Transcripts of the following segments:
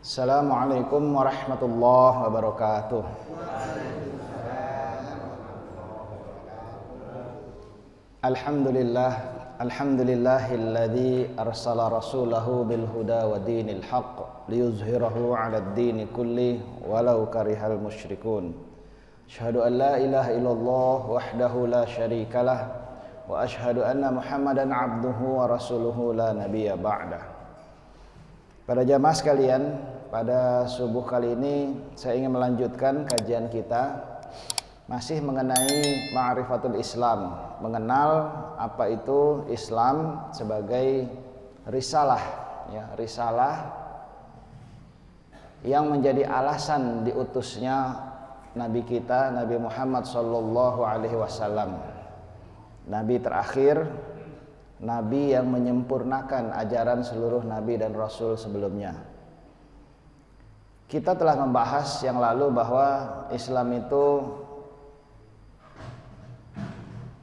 Assalamualaikum warahmatullahi wabarakatuh. Alhamdulillahilladzi arsala rasulahu bil huda wa dinil haqq liyuzhirahu 'alad dini kulli walau karihal musyrikun. Asyhadu an la ilaha illallah wahdahu la syarikalah wa asyhadu anna Muhammadan 'abduhu wa rasuluhu la nabiyya ba'dah. Para jamaah sekalian, pada subuh kali ini saya ingin melanjutkan kajian kita masih mengenai ma'rifatul Islam, mengenal apa itu Islam sebagai risalah, ya, risalah yang menjadi alasan diutusnya Nabi kita, Nabi Muhammad sallallahu alaihi wasallam. Nabi terakhir, Nabi yang menyempurnakan ajaran seluruh Nabi dan Rasul sebelumnya. Kita telah membahas yang lalu bahwa Islam itu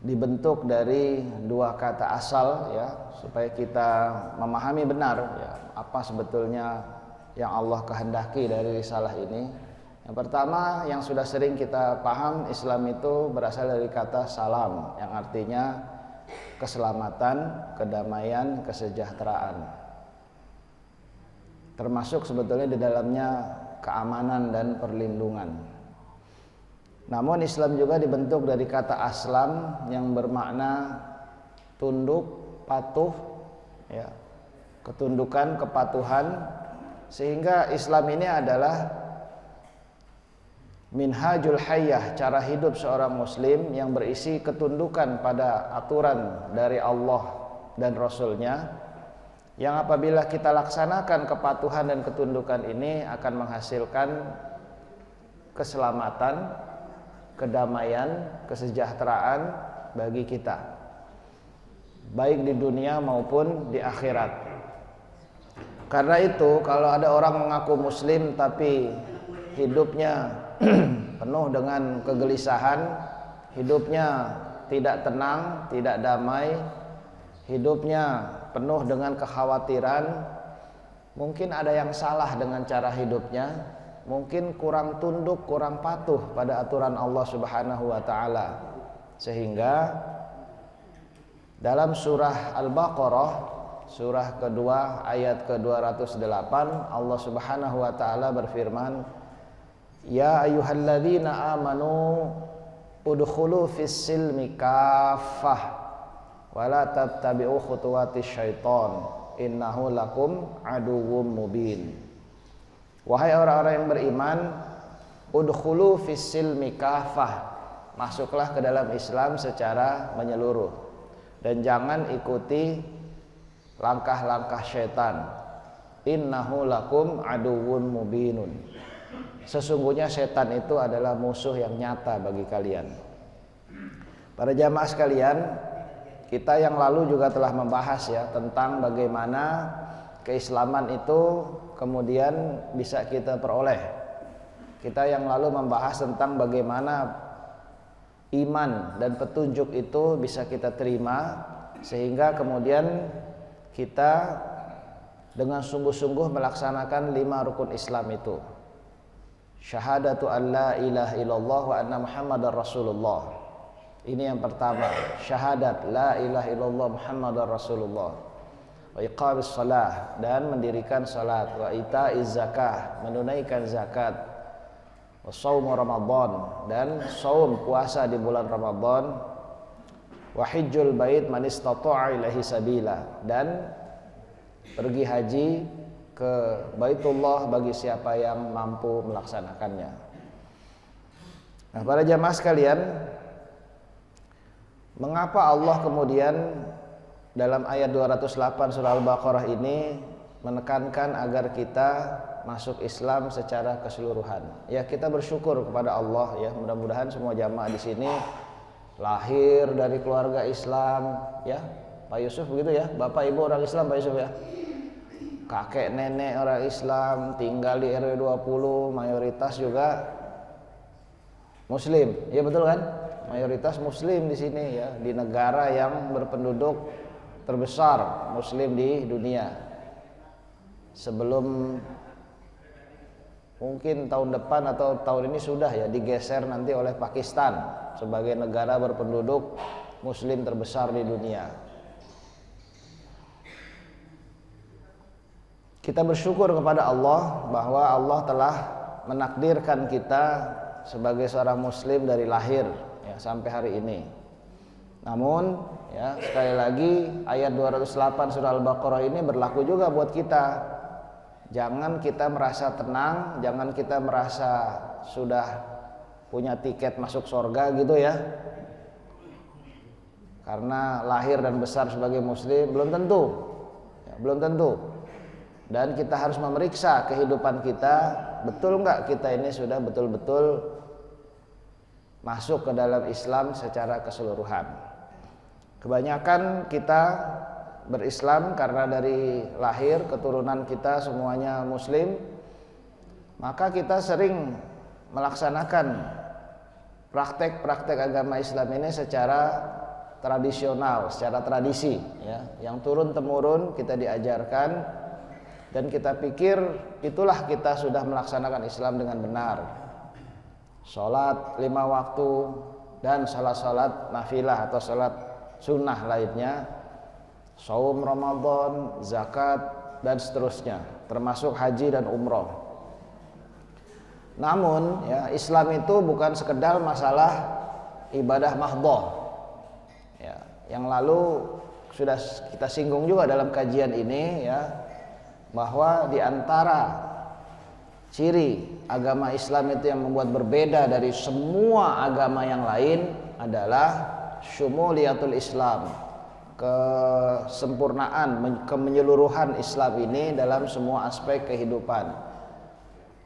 dibentuk dari dua kata asal, ya, supaya kita memahami benar, ya, apa sebetulnya yang Allah kehendaki dari risalah ini. Yang pertama, yang sudah sering kita paham, Islam itu berasal dari kata salam, yang artinya keselamatan, kedamaian, kesejahteraan. Termasuk sebetulnya di dalamnya keamanan dan perlindungan. Namun Islam juga dibentuk dari kata aslam yang bermakna tunduk, patuh, ya, ketundukan, kepatuhan, sehingga Islam ini adalah minhajul hayyah, cara hidup seorang muslim yang berisi ketundukan pada aturan dari Allah dan Rasulnya, yang apabila kita laksanakan kepatuhan dan ketundukan ini akan menghasilkan keselamatan, kedamaian, kesejahteraan bagi kita, baik di dunia maupun di akhirat. Karena itu kalau ada orang mengaku muslim tapi hidupnya penuh dengan kegelisahan, hidupnya tidak tenang, tidak damai, hidupnya penuh dengan kekhawatiran, mungkin ada yang salah dengan cara hidupnya, mungkin kurang tunduk, kurang patuh pada aturan Allah Subhanahu wa taala. Sehingga dalam surah Al-Baqarah, surah kedua ayat ke-208, Allah Subhanahu wa taala berfirman, "Ya ayyuhalladzina amanu udkhulu fis-silmi kaffah wa la tattabi'u khutuwatis syaiton innahu lakum aduwwum mubin." Wahai orang-orang yang beriman, udkhulu fis-silmi kaffah, masuklah ke dalam Islam secara menyeluruh dan jangan ikuti langkah-langkah syaitan. Innahu lakum aduwwun mubinun. Sesungguhnya setan itu adalah musuh yang nyata bagi kalian. Para jamaah sekalian, kita yang lalu juga telah membahas, ya, tentang bagaimana keislaman itu kemudian bisa kita peroleh. Kita yang lalu membahas tentang bagaimana iman dan petunjuk itu bisa kita terima, sehingga kemudian kita dengan sungguh-sungguh melaksanakan 5 rukun Islam itu. Syahadatu an la ilaha illallah wa anna Muhammadar Rasulullah. Ini yang pertama, syahadat la ilaha illallah Muhammadar Rasulullah. Wa iqamis shalah, dan mendirikan salat, wa itaiz zakah, menunaikan zakat, wa shaum Ramadan, dan saum puasa di bulan Ramadan, wa hajjul bait man istata'a ilaihi sabila, dan pergi haji ke Baitullah bagi siapa yang mampu melaksanakannya. Nah, para jamaah sekalian, mengapa Allah kemudian dalam ayat 208 surah Al-Baqarah ini menekankan agar kita masuk Islam secara keseluruhan? Ya, kita bersyukur kepada Allah, ya, mudah-mudahan semua jamaah di sini lahir dari keluarga Islam, ya. Pak Yusuf begitu, ya, Bapak Ibu orang Islam, Pak Yusuf, ya. Kakek nenek orang Islam, tinggal di RW 20, mayoritas juga muslim. Ya, betul kan? Mayoritas muslim di sini, ya, di negara yang berpenduduk terbesar muslim di dunia. Sebelum mungkin tahun depan atau tahun ini sudah ya digeser nanti oleh Pakistan sebagai negara berpenduduk muslim terbesar di dunia. Kita bersyukur kepada Allah bahwa Allah telah menakdirkan kita sebagai seorang muslim dari lahir ya, sampai hari ini. Namun ya, sekali lagi ayat 208 surah Al-Baqarah ini berlaku juga buat kita. Jangan kita merasa tenang, jangan kita merasa sudah punya tiket masuk surga gitu ya. Karena lahir dan besar sebagai muslim belum tentu. Ya, belum tentu. Dan kita harus memeriksa kehidupan kita, betul enggak kita ini sudah betul-betul masuk ke dalam Islam secara keseluruhan. Kebanyakan kita berislam karena dari lahir keturunan kita semuanya muslim, maka kita sering melaksanakan praktek-praktek agama Islam ini secara tradisional, secara tradisi ya, yang turun temurun kita diajarkan dan kita pikir itulah kita sudah melaksanakan Islam dengan benar. Salat 5 waktu dan salat-salat nafilah atau salat sunnah lainnya, saum Ramadan, zakat dan seterusnya, termasuk haji dan umroh. Namun ya, Islam itu bukan sekedar masalah ibadah mahdhah. Ya, yang lalu sudah kita singgung juga dalam kajian ini ya, bahwa di antara ciri agama Islam itu yang membuat berbeda dari semua agama yang lain adalah syumuliyatul Islam, kesempurnaan, kemenyeluruhan Islam ini dalam semua aspek kehidupan.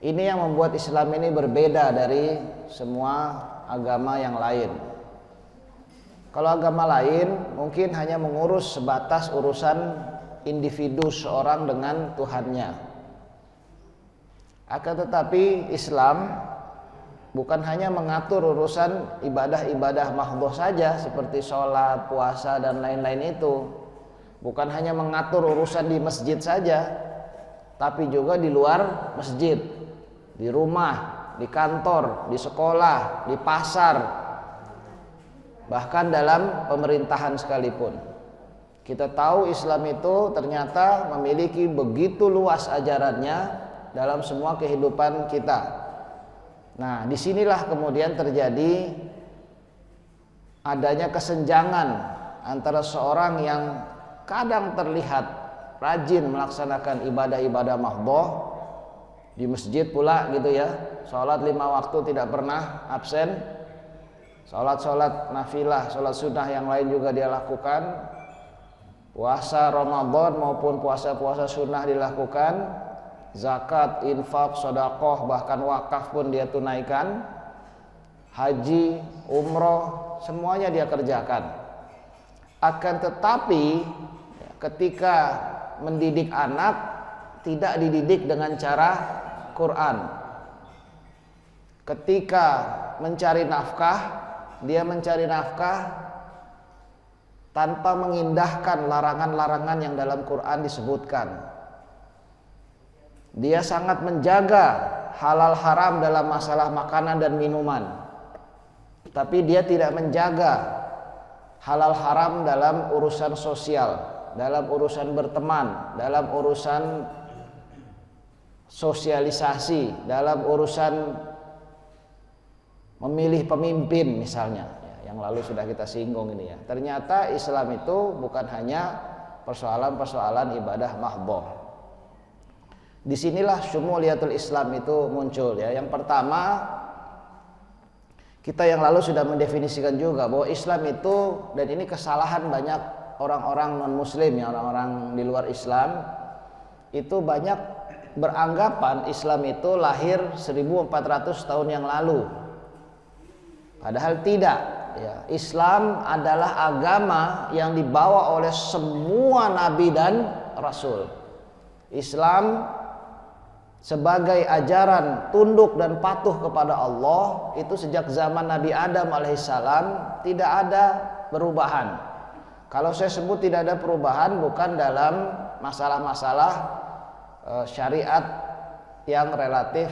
Ini yang membuat Islam ini berbeda dari semua agama yang lain. Kalau agama lain mungkin hanya mengurus sebatas urusan individu seorang dengan Tuhannya. Akan tetapi Islam bukan hanya mengatur urusan ibadah-ibadah mahdhah saja seperti sholat, puasa dan lain-lain itu. Bukan hanya mengatur urusan di masjid saja, tapi juga di luar masjid, di rumah, di kantor, di sekolah, di pasar, bahkan dalam pemerintahan sekalipun. Kita tahu Islam itu ternyata memiliki begitu luas ajarannya dalam semua kehidupan kita. Nah, disinilah kemudian terjadi adanya kesenjangan antara seorang yang kadang terlihat rajin melaksanakan ibadah-ibadah mahdhah di masjid pula gitu ya, sholat 5 waktu tidak pernah absen, sholat nafilah, sholat sunnah yang lain juga dia lakukan, puasa Ramadan maupun puasa-puasa sunnah dilakukan, zakat, infak, sedekah, bahkan wakaf pun dia tunaikan, haji, umroh, semuanya dia kerjakan. Akan tetapi ketika mendidik anak tidak dididik dengan cara Quran. Ketika mencari nafkah, dia mencari nafkah tanpa mengindahkan larangan-larangan yang dalam Quran disebutkan. Dia sangat menjaga halal haram dalam masalah makanan dan minuman, tapi dia tidak menjaga halal haram dalam urusan sosial, dalam urusan berteman, dalam urusan sosialisasi, dalam urusan memilih pemimpin misalnya, yang lalu sudah kita singgung ini ya. Ternyata Islam itu bukan hanya persoalan-persoalan ibadah mahdhah. Disinilah syumuliyatul Islam itu muncul ya. Yang pertama, kita yang lalu sudah mendefinisikan juga bahwa Islam itu, dan ini kesalahan banyak orang-orang non muslim ya, orang-orang di luar Islam itu banyak beranggapan Islam itu lahir 1400 tahun yang lalu. Padahal tidak ya. Islam adalah agama yang dibawa oleh semua nabi dan rasul. Islam sebagai ajaran tunduk dan patuh kepada Allah itu sejak zaman Nabi Adam alaihissalam tidak ada perubahan. Kalau saya sebut tidak ada perubahan bukan dalam masalah-masalah syariat yang relatif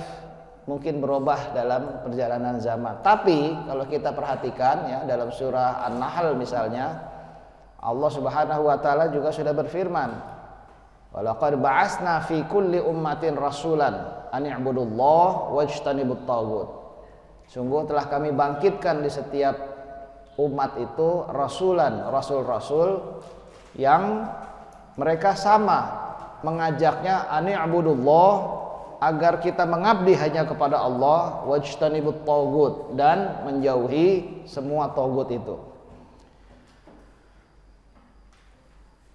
mungkin berubah dalam perjalanan zaman. Tapi kalau kita perhatikan ya, dalam surah An-Nahl misalnya, Allah Subhanahu wa taala juga sudah berfirman, "Walaqad ba'atsna fi kulli ummatin rasulan an i'budullaha wajtanibut taghut." Sungguh telah kami bangkitkan di setiap umat itu rasulan, rasul-rasul yang mereka sama mengajaknya an i'budullaha, agar kita mengabdi hanya kepada Allah, wajtanibut taghut, dan menjauhi semua taghut itu.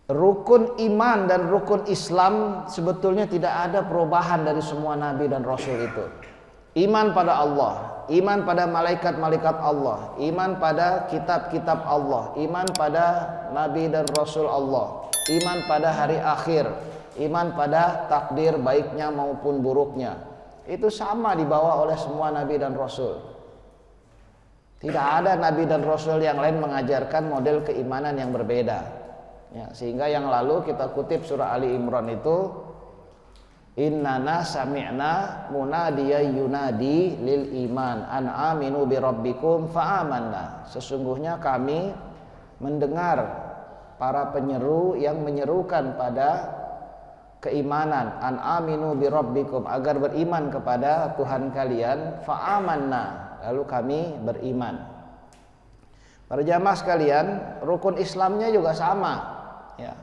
Rukun iman dan rukun Islam sebetulnya tidak ada perubahan dari semua nabi dan rasul itu. Iman pada Allah, iman pada malaikat-malaikat Allah, iman pada kitab-kitab Allah, iman pada nabi dan rasul Allah, iman pada hari akhir, iman pada takdir baiknya maupun buruknya, itu sama dibawa oleh semua nabi dan rasul. Tidak ada nabi dan rasul yang lain mengajarkan model keimanan yang berbeda ya, sehingga yang lalu kita kutip surah Ali Imran itu, innana sami'na munadiyan yunadi lil iman an aminu bi rabbikum fa amanna. Sesungguhnya kami mendengar para penyeru yang menyerukan pada keimanan, an aminu bi rabbikum, agar beriman kepada Tuhan kalian, fa amanna, lalu kami beriman. Para jamaah sekalian, rukun Islamnya juga sama ya.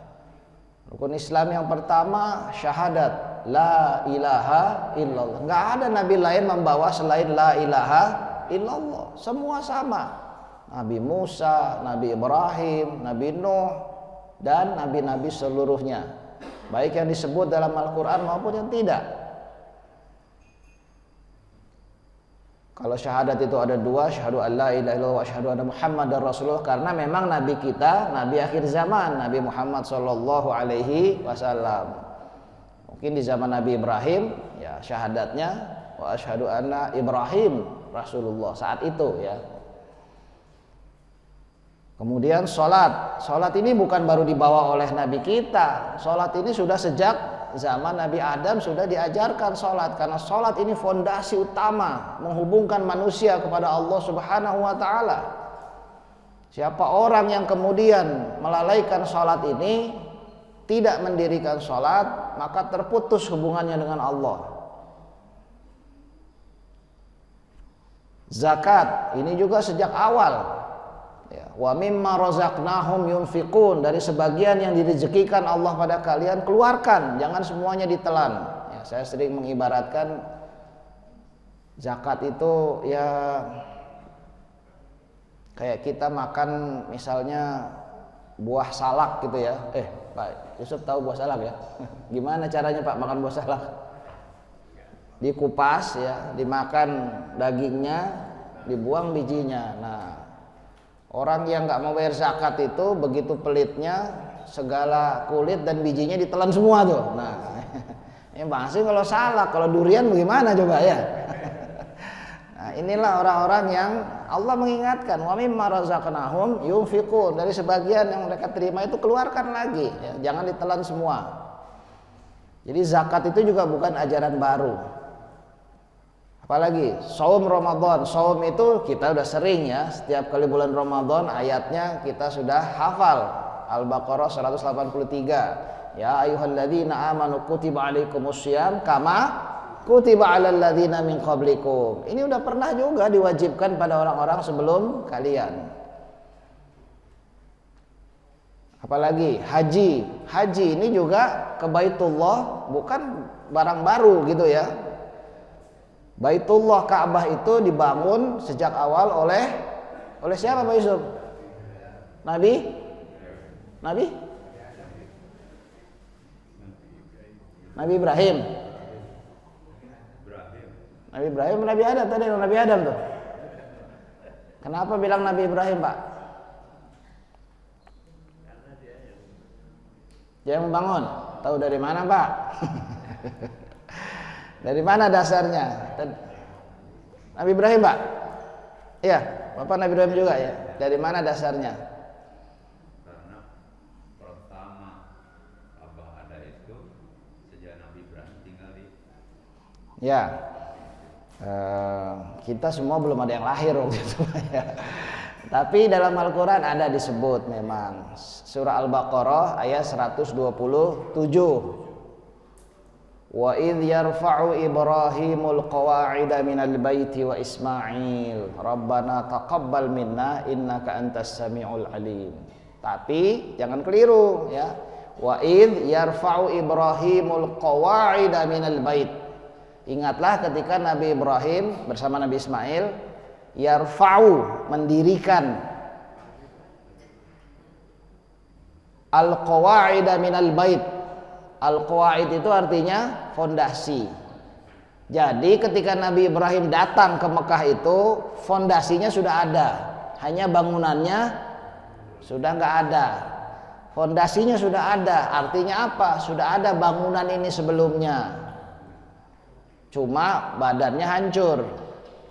Rukun Islam yang pertama syahadat la ilaha illallah. Enggak ada nabi lain membawa selain la ilaha illallah. Semua sama. Nabi Musa, Nabi Ibrahim, Nabi Nuh, dan nabi-nabi seluruhnya, baik yang disebut dalam Al-Quran maupun yang tidak. Kalau syahadat itu ada dua, syahadu an la ilaha illallah wa syahadu anna Muhammadar Rasulullah, karena memang nabi kita, nabi akhir zaman, Nabi Muhammad sallallahu alaihi wasallam. Mungkin di zaman Nabi Ibrahim ya syahadatnya wa asyhadu anna Ibrahim Rasulullah saat itu ya. Kemudian sholat ini bukan baru dibawa oleh Nabi kita. Sholat ini sudah sejak zaman Nabi Adam sudah diajarkan sholat, karena sholat ini fondasi utama menghubungkan manusia kepada Allah Subhanahu wa ta'ala. Siapa orang yang kemudian melalaikan sholat ini, tidak mendirikan sholat, maka terputus hubungannya dengan Allah. Zakat ini juga sejak awal ya, wa mimma razaqnahum yunfiqun, dari sebagian yang direzekikan Allah pada kalian keluarkan, jangan semuanya ditelan ya. Saya sering mengibaratkan zakat itu ya kayak kita makan misalnya buah salak gitu ya. Pak Yusuf tahu buah salak ya? Gimana caranya Pak makan buah salak? Dikupas ya, dimakan dagingnya, dibuang bijinya. Nah, orang yang nggak mau bayar zakat itu begitu pelitnya, segala kulit dan bijinya ditelan semua tuh. Nah, ini masih kalau salak, kalau durian bagaimana coba ya? Nah, inilah orang-orang yang Allah mengingatkan, wa mimma razaqnahum yunfiqun, dari sebagian yang mereka terima itu keluarkan lagi, ya, jangan ditelan semua. Jadi zakat itu juga bukan ajaran baru. Apalagi saum Ramadan, saum itu kita udah sering ya, setiap kali bulan Ramadan ayatnya kita sudah hafal. Al-Baqarah 183. Ya ayyuhalladzina amanu kutiba alaikumussyiyam kama kutiba alal ladzina min qablikum. Ini udah pernah juga diwajibkan pada orang-orang sebelum kalian. Apalagi haji. Haji ini juga ke Baitullah, bukan barang baru gitu ya. Baitullah Ka'bah itu dibangun sejak awal oleh siapa Pak Yusuf? Nabi Ibrahim. Nabi Adam tadi, Nabi Adam tuh. Kenapa bilang Nabi Ibrahim, Pak? Dia yang membangun. Tahu dari mana, Pak? Dari mana dasarnya? Nabi Ibrahim, Pak? Iya, Bapak Nabi Ibrahim juga ya. Dari mana dasarnya? Karena pertama ada itu sejak Nabi Ibrahim tinggal di. Ya. Kita semua belum ada yang lahir waktu itu ya. Tapi dalam Al-Quran ada disebut memang. Surah Al-Baqarah ayat 127. Wa idh yarfa'u Ibrahimul qawa'ida minal baiti wa Ismail Rabbana taqabbal minna innaka antas sami'ul alim. Tapi jangan keliru ya. Wa idh yarfa'u Ibrahimul qawa'ida minal bait. Ingatlah ketika Nabi Ibrahim bersama Nabi Ismail yarfa'u mendirikan al-qawa'ida minal bait. Al-Qawaid itu artinya fondasi. Jadi ketika Nabi Ibrahim datang ke Mekah itu fondasinya sudah ada, hanya bangunannya sudah nggak ada. Fondasinya sudah ada, artinya apa? Sudah ada bangunan ini sebelumnya, cuma badannya hancur,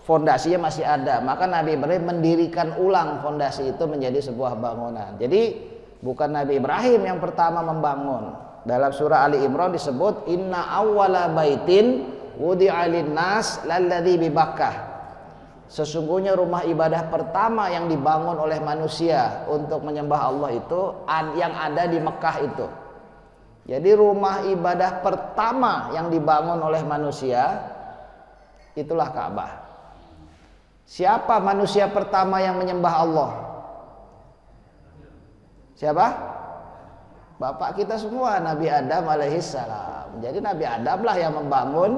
fondasinya masih ada. Maka Nabi Ibrahim mendirikan ulang fondasi itu menjadi sebuah bangunan. Jadi bukan Nabi Ibrahim yang pertama membangun. Dalam surah Ali Imran disebut inna awwala baitin wudi'a lin-nas lalladzi bi Bakkah. Sesungguhnya rumah ibadah pertama yang dibangun oleh manusia untuk menyembah Allah itu yang ada di Mekah itu. Jadi rumah ibadah pertama yang dibangun oleh manusia itulah Ka'bah. Siapa manusia pertama yang menyembah Allah? Siapa? Bapak kita semua, Nabi Adam alaihissalam. Jadi Nabi Adam lah yang membangun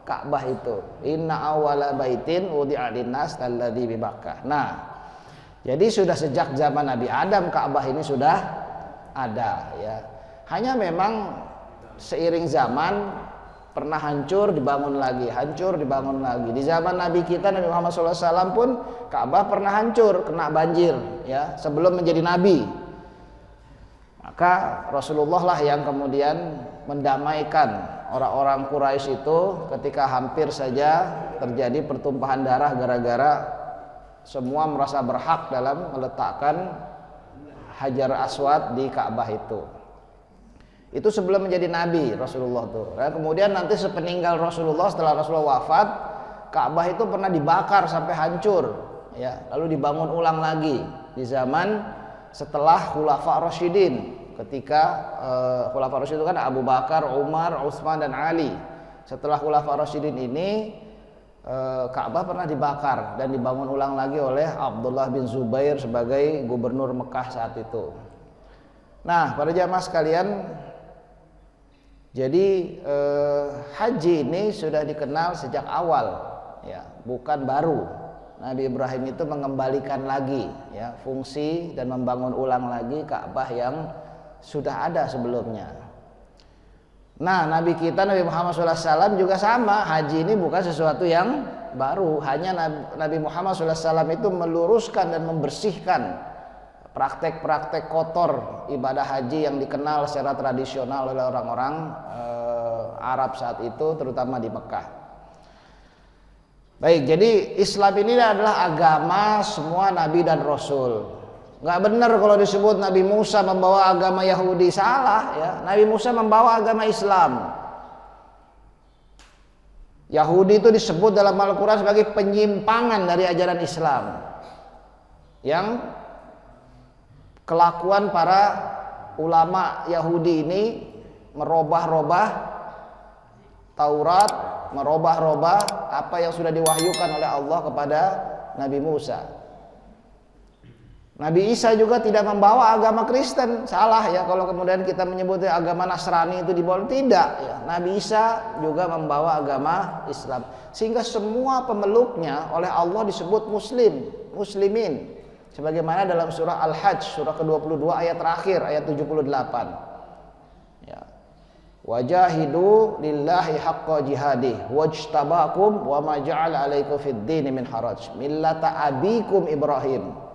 Ka'bah itu. Inna awwala baitin wudi'a lin-nas alladzi bi Bakkah. Nah, jadi sudah sejak zaman Nabi Adam Ka'bah ini sudah ada ya. Hanya memang seiring zaman pernah hancur dibangun lagi, hancur dibangun lagi. Di zaman Nabi kita Nabi Muhammad SAW pun Ka'bah pernah hancur, kena banjir ya, sebelum menjadi nabi. Maka Rasulullah lah yang kemudian mendamaikan orang-orang Quraisy itu ketika hampir saja terjadi pertumpahan darah gara-gara semua merasa berhak dalam meletakkan Hajar Aswad di Ka'bah itu. Itu sebelum menjadi nabi Rasulullah tuh. Dan kemudian nanti sepeninggal Rasulullah, setelah Rasulullah wafat, Ka'bah itu pernah dibakar sampai hancur ya, lalu dibangun ulang lagi di zaman setelah Khulafa Rasyidin. Ketika Khulafa Rasyidin itu kan Abu Bakar, Umar, Utsman dan Ali. Setelah Khulafa Rasyidin ini Ka'bah pernah dibakar dan dibangun ulang lagi oleh Abdullah bin Zubair sebagai gubernur Mekah saat itu. Nah, para jamaah sekalian, jadi haji ini sudah dikenal sejak awal ya, bukan baru. Nabi Ibrahim itu mengembalikan lagi ya fungsi dan membangun ulang lagi Ka'bah yang sudah ada sebelumnya. Nah, Nabi kita Nabi Muhammad SAW juga sama. Haji ini bukan sesuatu yang baru. Hanya Nabi Muhammad SAW itu meluruskan dan membersihkan praktek-praktek kotor ibadah haji yang dikenal secara tradisional oleh orang-orang Arab saat itu, terutama di Mekah. Baik, jadi Islam ini adalah agama semua nabi dan rasul. Nggak benar kalau disebut Nabi Musa membawa agama Yahudi, salah ya. Nabi Musa membawa agama Islam. Yahudi itu disebut dalam Al-Quran sebagai penyimpangan dari ajaran Islam, yang kelakuan para ulama Yahudi ini merubah-rubah Taurat, merubah-rubah apa yang sudah diwahyukan oleh Allah kepada Nabi Musa. Nabi Isa juga tidak membawa agama Kristen, salah ya kalau kemudian kita menyebutnya agama Nasrani itu dibawa, tidak ya. Nabi Isa juga membawa agama Islam, sehingga semua pemeluknya oleh Allah disebut muslimin, sebagaimana dalam surah Al-Hajj surah ke-22 ayat terakhir ayat 78 ya. Wajahidu lillahi haqqa jihadih wajtabakum wa ma ja'ala alaikum fid dini min haraj millata abikum Ibrahim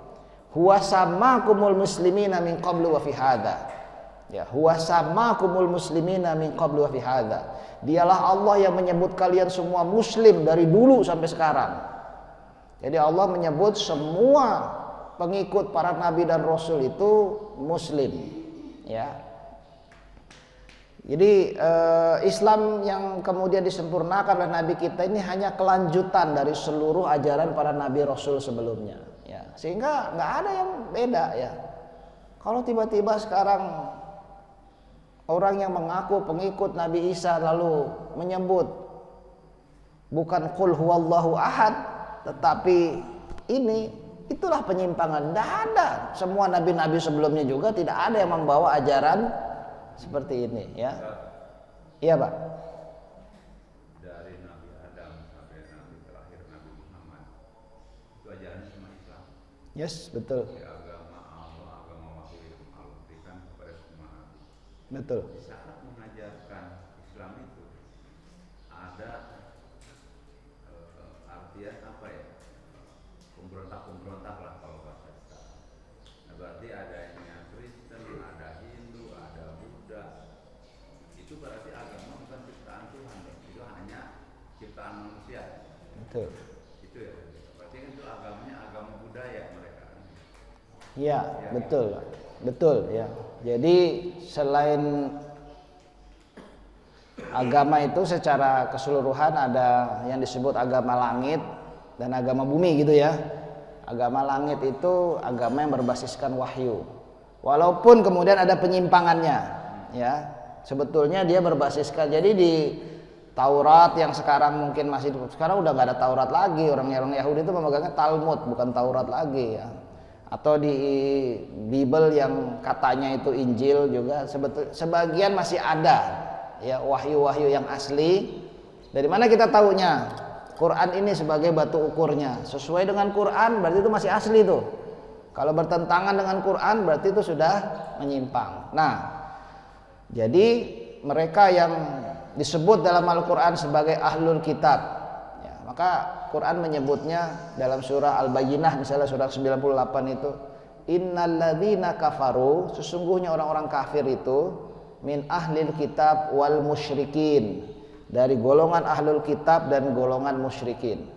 huwa samakumul muslimina min qablu wa fi hadza ya, huwa samakumul muslimina min qablu wa fi hadza. Dialah Allah yang menyebut kalian semua muslim dari dulu sampai sekarang. Jadi Allah menyebut semua pengikut para nabi dan rasul itu muslim ya. Jadi Islam yang kemudian disempurnakan oleh Nabi kita ini hanya kelanjutan dari seluruh ajaran para Nabi Rasul sebelumnya. Ya, sehingga nggak ada yang beda ya. Kalau tiba-tiba sekarang orang yang mengaku pengikut Nabi Isa lalu menyebut bukan qul huwallahu ahad, tetapi itulah penyimpangan. Tidak ada. Semua nabi-nabi sebelumnya juga tidak ada yang membawa ajaran seperti ini ya. Iya, Pak. Dari Nabi Adam sampai Nabi terakhir Nabi Muhammad itu ajarannya semua Islam. Yes, betul. Agama Allah, agama wahyu yang Allah berikan kepada semua nabi. Betul. Di saat mengajarkan Islam itu ada artian apa ya? Pemberontak lah kalau bahasa sekarang. Nah, berarti adanya Kristen, ada Hindu, ada Buddha. Itu berarti agama bukan ciptaan Tuhan, itu hanya ciptaan manusia. Betul. Itu ya. Berarti kan itu agamanya agama budaya mereka. Iya, betul. Betul ya. Jadi selain agama itu secara keseluruhan ada yang disebut agama langit dan agama bumi gitu ya. Agama langit itu agama yang berbasiskan wahyu. Walaupun kemudian ada penyimpangannya ya. Sebetulnya dia berbasiskan, jadi di Taurat yang sekarang mungkin masih, sekarang udah nggak ada Taurat lagi, orang Yahudi itu memegangnya Talmud bukan Taurat lagi ya. Atau di Bible yang katanya itu Injil juga sebagian masih ada ya wahyu-wahyu yang asli. Dari mana kita tahunya? Quran ini sebagai batu ukurnya. Sesuai dengan Quran berarti itu masih asli tuh. Kalau bertentangan dengan Quran berarti itu sudah menyimpang. Nah, jadi mereka yang disebut dalam Al-Quran sebagai ahlul kitab ya, maka Quran menyebutnya dalam surah Al-Bayyinah misalnya surah 98 itu, innalladzina kafaru, sesungguhnya orang-orang kafir itu min ahlil kitab wal musyrikin, dari golongan ahlul kitab dan golongan musyrikin,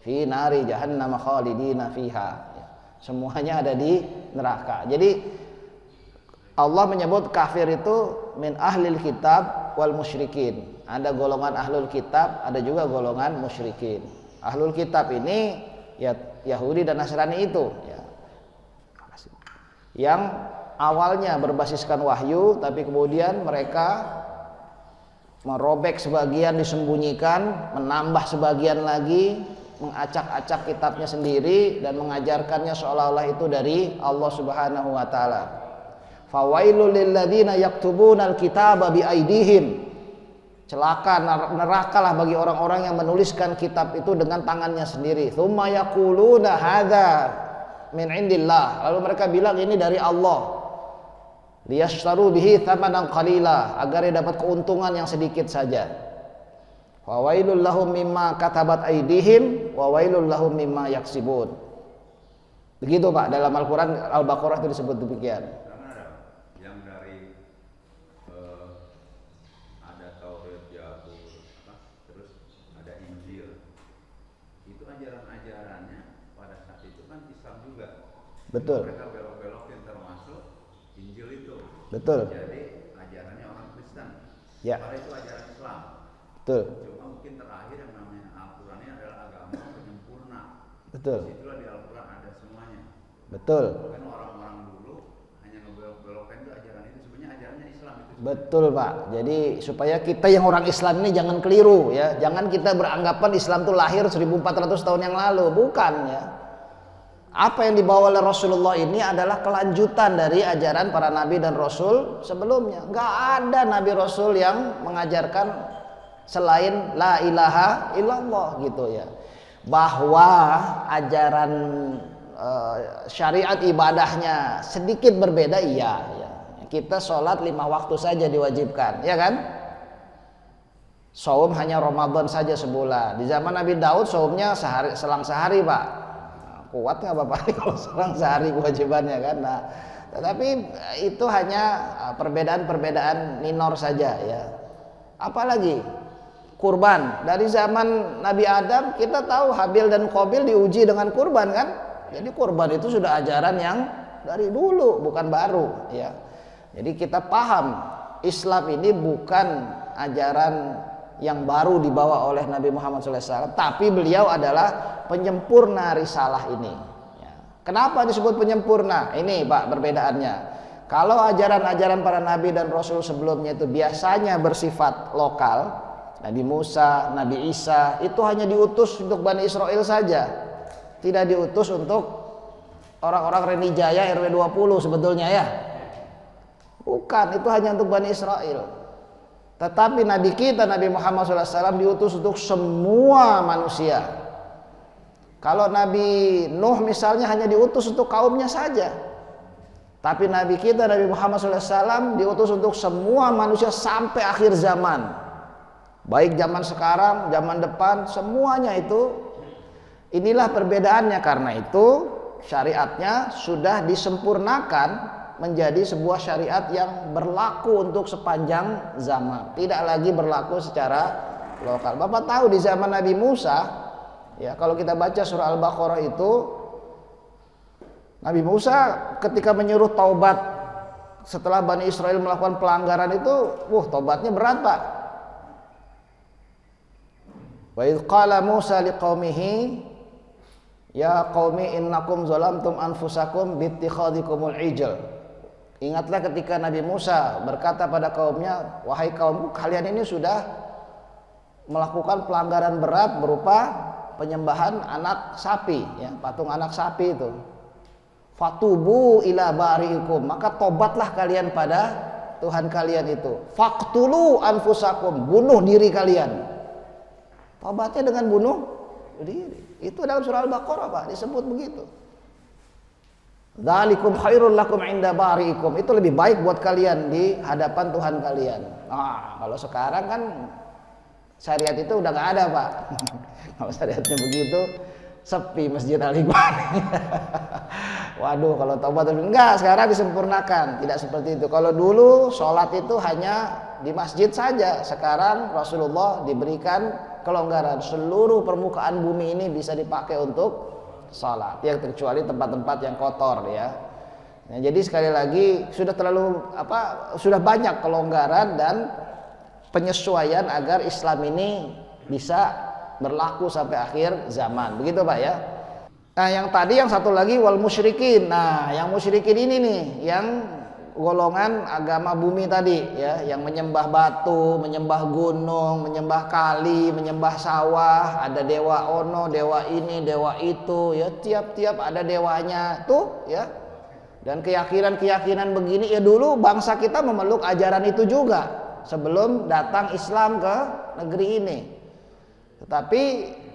fi nari jahannam khalidina fiha ya, semuanya ada di neraka. Jadi Allah menyebut kafir itu min ahlil kitab wal musyrikin. Ada golongan ahlul kitab, ada juga golongan musyrikin. Ahlul kitab ini ya Yahudi dan Nasrani itu ya. Yang awalnya berbasiskan wahyu tapi kemudian mereka merobek sebagian, disembunyikan, menambah sebagian lagi, mengacak-acak kitabnya sendiri dan mengajarkannya seolah-olah itu dari Allah Subhanahu wa taala. Fawailul lilladzina yaktubunal kitaba biaidihim. Celaka, nerakalah bagi orang-orang yang menuliskan kitab itu dengan tangannya sendiri. Tsumma yaquluna hadza min indillah. Lalu mereka bilang ini dari Allah. Liyashtaru bihi tsamanan qalila, agar dia dapat keuntungan yang sedikit saja. Fawailul lahum mimma katabat aidihim wa wailul lahum mimma yaksibun. Begitu Pak, dalam Al-Qur'an Al-Baqarah itu disebut demikian. Betul. Mereka belok-belokin termasuk Injil itu. Betul. Jadi ajarannya orang Kristen. Ya. Padahal itu ajaran Islam. Betul. Cuma mungkin terakhir yang namanya Al-Quran ini adalah agama penyempurna. Betul. Itulah di Al-Quran ada semuanya. Betul. Kan orang-orang dulu hanya ngebelok-belokkan itu ajaran itu, sebenarnya ajarannya Islam itu. Betul Pak. Jadi supaya kita yang orang Islam ini jangan keliru ya. Jangan kita beranggapan Islam itu lahir 1400 tahun yang lalu. Bukan ya. Apa yang dibawa oleh Rasulullah ini adalah kelanjutan dari ajaran para nabi dan rasul sebelumnya. Enggak ada nabi rasul yang mengajarkan selain la ilaha illallah gitu ya. Bahwa ajaran syariat ibadahnya sedikit berbeda, iya ya. Kita sholat 5 waktu saja diwajibkan, ya kan? Saum hanya Ramadan saja sebulan. Di zaman Nabi Daud saumnya selang sehari Pak. Kuat nggak Bapak kalau selang sehari kewajibannya kan? Nah, tetapi itu hanya perbedaan-perbedaan minor saja ya. Apalagi kurban, dari zaman Nabi Adam kita tahu Habil dan Qabil diuji dengan kurban kan? Jadi kurban itu sudah ajaran yang dari dulu bukan baru ya. Jadi kita paham Islam ini bukan ajaran yang baru dibawa oleh Nabi Muhammad SAW, tapi beliau adalah penyempurna risalah ini. Ya. Kenapa disebut penyempurna? Ini Pak perbedaannya. Kalau ajaran-ajaran para Nabi dan Rasul sebelumnya itu biasanya bersifat lokal, Nabi Musa, Nabi Isa itu hanya diutus untuk Bani Israel saja, tidak diutus untuk orang-orang Reni Jaya RW 20 sebetulnya ya. Bukan, itu hanya untuk Bani Israel. Tetapi Nabi kita, Nabi Muhammad SAW diutus untuk semua manusia. Kalau Nabi Nuh misalnya hanya diutus untuk kaumnya saja. Tapi Nabi kita, Nabi Muhammad SAW diutus untuk semua manusia sampai akhir zaman. Baik zaman sekarang, zaman depan, semuanya itu. Inilah perbedaannya, karena itu syariatnya sudah disempurnakan menjadi sebuah syariat yang berlaku untuk sepanjang zaman, tidak lagi berlaku secara lokal. Bapak tahu di zaman Nabi Musa, ya kalau kita baca surah Al-Baqarah itu, Nabi Musa ketika menyuruh taubat setelah Bani Israel melakukan pelanggaran itu, taubatnya berat Pak. Wa idz qala Musa liqaumihi ya qaumi innakum zalamtum anfusakum bittikhadikumul ijl. Ingatlah ketika Nabi Musa berkata pada kaumnya, wahai kaumku, kalian ini sudah melakukan pelanggaran berat berupa penyembahan anak sapi, ya, patung anak sapi itu. Fatubu ila bari'ikum, maka tobatlah kalian pada Tuhan kalian itu. Faqtulu anfusakum, bunuh diri kalian. Tobatnya dengan bunuh diri. Itu dalam surah Al-Baqarah Pak, disebut begitu. Dzalikum khairul lakum inda bari'ikum, itu lebih baik buat kalian di hadapan Tuhan kalian. Nah, kalau sekarang kan syariat itu udah nggak ada Pak. Kalau syariatnya begitu, sepi Masjid Al-Ikhwan. Waduh, kalau taubat enggak, sekarang disempurnakan, tidak seperti itu. Kalau dulu sholat itu hanya di masjid saja, sekarang Rasulullah diberikan kelonggaran, seluruh permukaan bumi ini bisa dipakai untuk salat, ya kecuali tempat-tempat yang kotor ya. Nah, jadi sekali lagi sudah banyak kelonggaran dan penyesuaian agar Islam ini bisa berlaku sampai akhir zaman. Begitu Pak ya. Nah, yang tadi yang satu lagi wal musyrikin. Nah, yang musyrikin ini nih yang golongan agama bumi tadi ya, yang menyembah batu, menyembah gunung, menyembah kali, menyembah sawah, ada dewa ono, dewa ini, dewa itu ya, tiap-tiap ada dewanya tuh ya. Dan keyakinan-keyakinan begini ya, dulu bangsa kita memeluk ajaran itu juga sebelum datang Islam ke negeri ini. Tetapi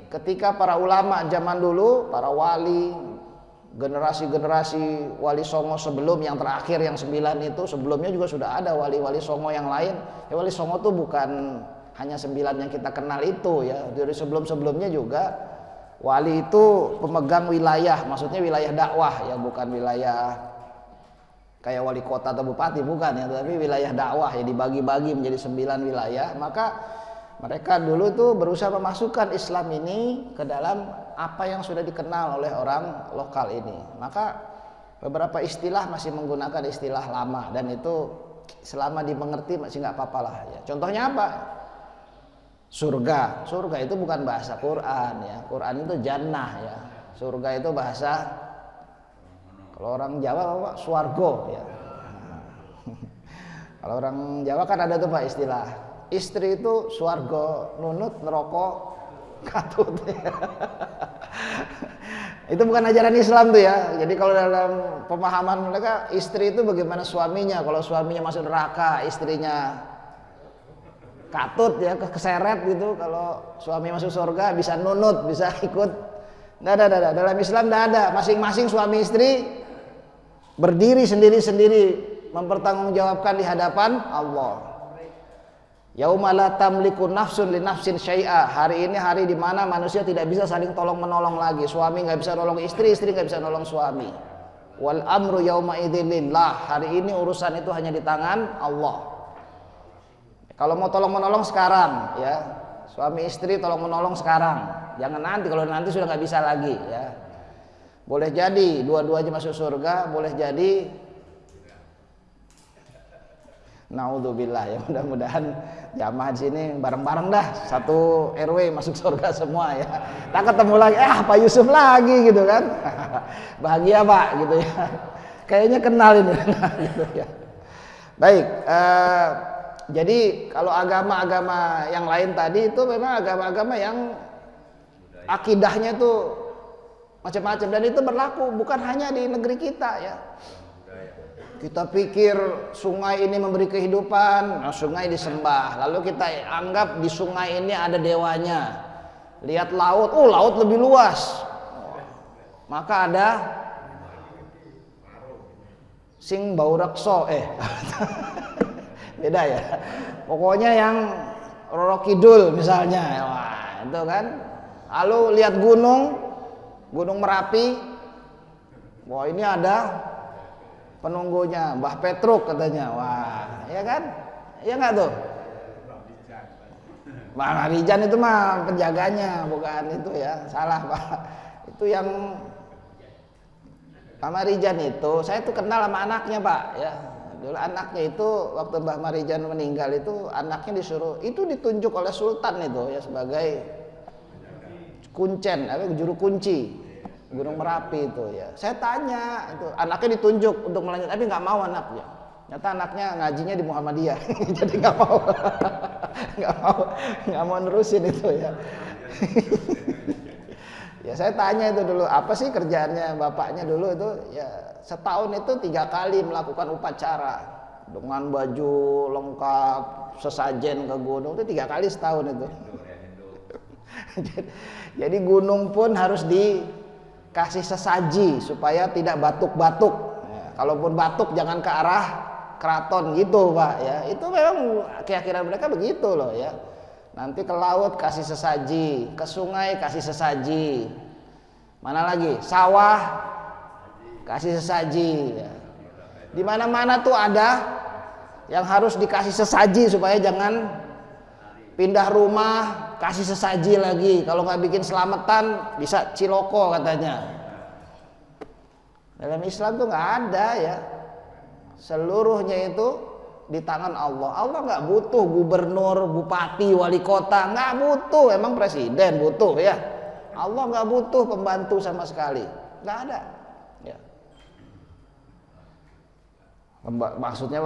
ketika para ulama zaman dulu, para wali, generasi-generasi wali songo sebelum yang terakhir yang 9 itu, sebelumnya juga sudah ada wali-wali songo yang lain. Ya, wali songo itu bukan hanya 9 yang kita kenal itu ya. Dari sebelum-sebelumnya juga wali itu pemegang wilayah, maksudnya wilayah dakwah ya, bukan wilayah kayak wali kota atau bupati, bukan ya, tapi wilayah dakwah ya, dibagi-bagi menjadi 9 wilayah. Maka mereka dulu tuh berusaha memasukkan Islam ini ke dalam apa yang sudah dikenal oleh orang lokal ini. Maka beberapa istilah masih menggunakan istilah lama, dan itu selama dimengerti masih nggak apa-apa lah ya. Contohnya apa? Surga. Surga itu bukan bahasa Quran ya. Quran itu jannah ya. Surga itu bahasa, kalau orang Jawa apa? Swargo ya. Kalau orang Jawa kan ada tuh Pak istilah, istri itu swargo, nunut neraka katut. Itu bukan ajaran Islam tuh ya. Jadi kalau dalam pemahaman mereka, istri itu bagaimana suaminya. Kalau suaminya masuk neraka, istrinya katut ya, keseret gitu. Kalau suami masuk surga bisa nunut, bisa ikut. Nggak ada. Dalam Islam nggak ada. Masing-masing suami istri berdiri sendiri-sendiri mempertanggungjawabkan di hadapan Allah. Yauma la tamliku nafsun li nafsin syai'a. Hari ini hari di mana manusia tidak bisa saling tolong menolong lagi. Suami nggak bisa nolong istri, istri nggak bisa nolong suami. Wal amru yauma idzin lillah. Hari ini urusan itu hanya di tangan Allah. Kalau mau tolong menolong sekarang ya, suami istri tolong menolong sekarang. Jangan nanti, kalau nanti sudah nggak bisa lagi ya. Boleh jadi dua-duanya masuk surga, boleh jadi Naudzubillah, ya mudah-mudahan jamaah di sini bareng-bareng dah, satu RW masuk surga semua ya. Tak ketemu lagi, Pak Yusuf lagi gitu kan. Bahagia Pak gitu ya. Kayaknya kenal ini gitu ya. Baik, jadi kalau agama-agama yang lain tadi itu memang agama-agama yang akidahnya itu macam-macam, dan itu berlaku bukan hanya di negeri kita ya. Kita pikir sungai ini memberi kehidupan, sungai disembah. Lalu kita anggap di sungai ini ada dewanya. Lihat laut, laut lebih luas. Maka ada sing bau rekso, beda ya. Pokoknya yang Roro Kidul misalnya, wah itu kan. Lalu lihat Gunung Merapi, wah ini ada penunggunya, Mbah Petruk katanya, wah, ya kan? Iya nggak tuh? Mbah Marijan itu mah penjaganya, bukan itu ya, salah Pak. Itu yang Mbah Marijan itu, saya tuh kenal sama anaknya Pak, ya. Dulu anaknya itu waktu Mbah Marijan meninggal itu anaknya disuruh, itu ditunjuk oleh Sultan itu ya sebagai kuncen, juru kunci Gunung Merapi itu ya. Saya tanya itu, anaknya ditunjuk untuk melanjut, tapi nggak mau anaknya. Ternyata anaknya ngajinya di Muhammadiyah, jadi nggak mau, nggak mau nerusin itu ya. Ya saya tanya itu dulu, apa sih kerjaannya bapaknya dulu itu? Ya setahun itu 3 kali melakukan upacara dengan baju lengkap, sesajen ke gunung itu 3 kali setahun itu. Jadi gunung pun harus dikasih sesaji supaya tidak batuk-batuk. Ya, kalaupun batuk jangan ke arah keraton gitu Pak ya. Itu memang keyakinan mereka begitu loh ya. Nanti ke laut kasih sesaji, ke sungai kasih sesaji. Mana lagi? Sawah kasih sesaji. Ya. Di mana-mana tuh ada yang harus dikasih sesaji supaya jangan pindah rumah, kasih sesaji lagi. Kalau nggak bikin selamatan bisa ciloko katanya. Dalam Islam tuh nggak ada ya. Seluruhnya itu di tangan Allah. Allah nggak butuh gubernur, bupati, wali kota, nggak butuh. Emang presiden butuh ya. Allah nggak butuh pembantu sama sekali, nggak ada. Ya. Maksudnya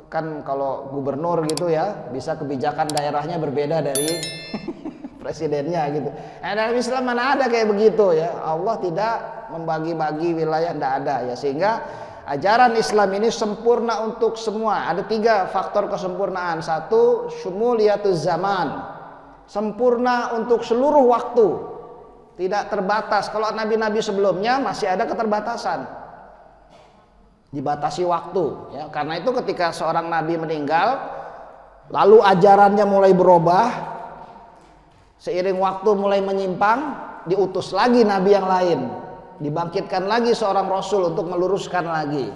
kan kalau gubernur gitu ya, bisa kebijakan daerahnya berbeda dari presidennya gitu. Dalam Islam mana ada kayak begitu ya. Allah tidak membagi-bagi wilayah, tidak ada ya. Sehingga ajaran Islam ini sempurna untuk semua. Ada 3 faktor kesempurnaan. 1, syumuliyatuz zaman, sempurna untuk seluruh waktu, tidak terbatas. Kalau nabi-nabi sebelumnya masih ada keterbatasan, dibatasi waktu ya. Karena itu ketika seorang nabi meninggal lalu ajarannya mulai berubah, seiring waktu mulai menyimpang, diutus lagi nabi yang lain, dibangkitkan lagi seorang rasul untuk meluruskan lagi,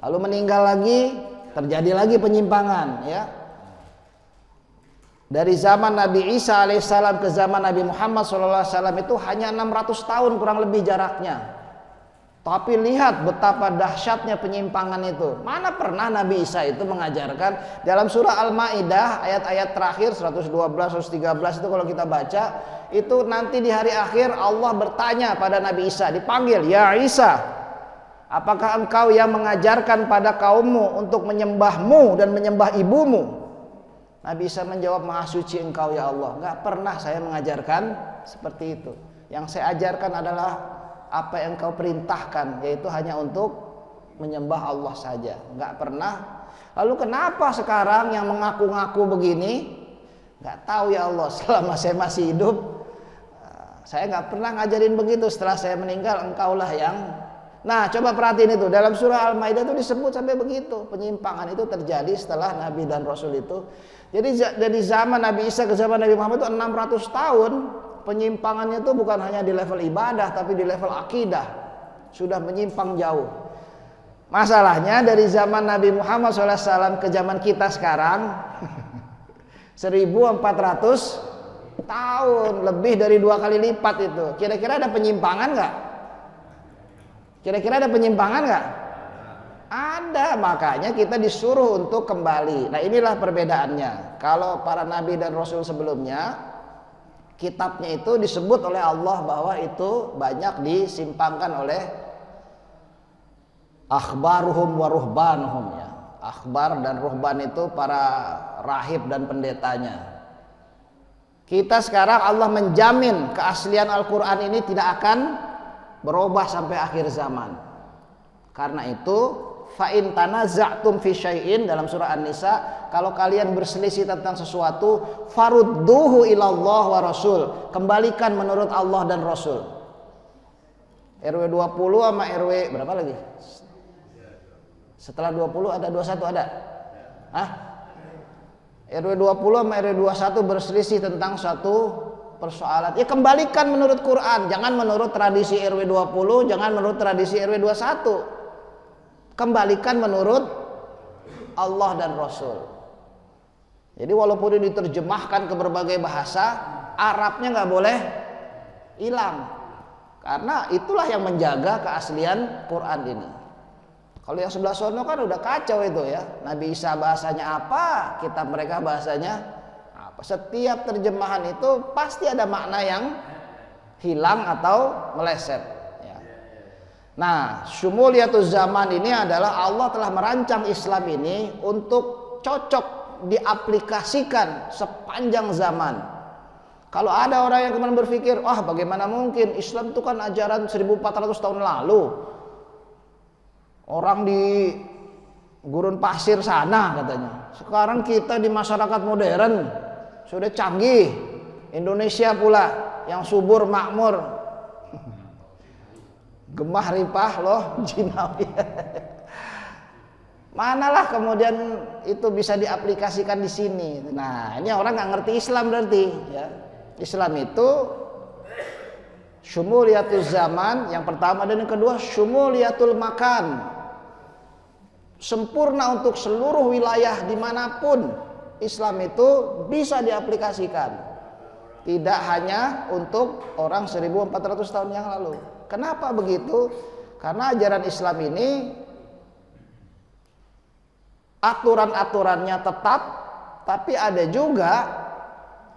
lalu meninggal lagi, terjadi lagi penyimpangan ya. Dari zaman Nabi Isa alaihissalam ke zaman Nabi Muhammad SAW itu hanya 600 tahun kurang lebih jaraknya. Tapi lihat betapa dahsyatnya penyimpangan itu. Mana pernah Nabi Isa itu mengajarkan, dalam surah Al-Maidah ayat-ayat terakhir 112, 113 itu kalau kita baca, itu nanti di hari akhir Allah bertanya pada Nabi Isa, dipanggil, "Ya Isa, apakah engkau yang mengajarkan pada kaummu untuk menyembahmu dan menyembah ibumu?" Nabi Isa menjawab, "Maha suci engkau ya Allah, enggak pernah saya mengajarkan seperti itu. Yang saya ajarkan adalah apa yang kau perintahkan, yaitu hanya untuk menyembah Allah saja, nggak pernah." Lalu kenapa sekarang yang mengaku-ngaku begini? Nggak tahu ya Allah. Selama saya masih hidup, saya nggak pernah ngajarin begitu. Setelah saya meninggal, engkaulah yang. Nah, coba perhatiin itu dalam surah Al-Maidah itu disebut sampai begitu. Penyimpangan itu terjadi setelah Nabi dan Rasul itu. Jadi dari zaman Nabi Isa ke zaman Nabi Muhammad itu 600 tahun. Penyimpangannya itu bukan hanya di level ibadah, tapi di level akidah sudah menyimpang jauh. Masalahnya dari zaman Nabi Muhammad SAW ke zaman kita sekarang 1400 tahun, lebih dari 2 kali lipat itu. Kira-kira ada penyimpangan nggak? Kira-kira ada penyimpangan nggak? Ada, makanya kita disuruh untuk kembali. Nah, inilah perbedaannya. Kalau para nabi dan rasul sebelumnya, kitabnya itu disebut oleh Allah bahwa itu banyak disimpangkan oleh akhbaruhum wa ruhbanuhum, ya. Akhbar dan ruhban itu para rahib dan pendetanya. Kita sekarang Allah menjamin keaslian Al-Quran ini tidak akan berubah sampai akhir zaman. Karena itu fa in tanaza'tum fi syai'in, dalam surah An-Nisa, kalau kalian berselisih tentang sesuatu, farudduhu ilallah wa rasul, kembalikan menurut Allah dan Rasul. RW 20 sama RW berapa lagi? Setelah 20 ada 21 ada? Hah? RW 20 sama RW 21 berselisih tentang satu persoalan. Ya kembalikan menurut Quran, jangan menurut tradisi RW 20, jangan menurut tradisi RW 21. Kembalikan menurut Allah dan Rasul. Jadi walaupun ini diterjemahkan ke berbagai bahasa, Arabnya nggak boleh hilang, karena itulah yang menjaga keaslian Quran ini. Kalau yang sebelah sono kan udah kacau itu ya. Nabi Isa bahasanya apa, kitab mereka bahasanya apa. Setiap terjemahan itu pasti ada makna yang hilang atau meleset. Nah, syumuliyatuz zaman ini adalah Allah telah merancang Islam ini untuk cocok diaplikasikan sepanjang zaman. Kalau ada orang yang kemudian berpikir, wah bagaimana mungkin, Islam itu kan ajaran 1400 tahun lalu. Orang di gurun pasir sana katanya. Sekarang kita di masyarakat modern sudah canggih. Indonesia pula yang subur makmur. Gemah ripah loh jinawi. Manalah kemudian itu bisa diaplikasikan di sini. Nah, ini orang nggak ngerti Islam berarti ya. Islam itu syumuliyatul zaman yang pertama, dan yang kedua syumuliyatul makan. Sempurna untuk seluruh wilayah dimanapun Islam itu bisa diaplikasikan. Tidak hanya untuk orang 1400 tahun yang lalu. Kenapa begitu? Karena ajaran Islam ini aturan-aturannya tetap, tapi ada juga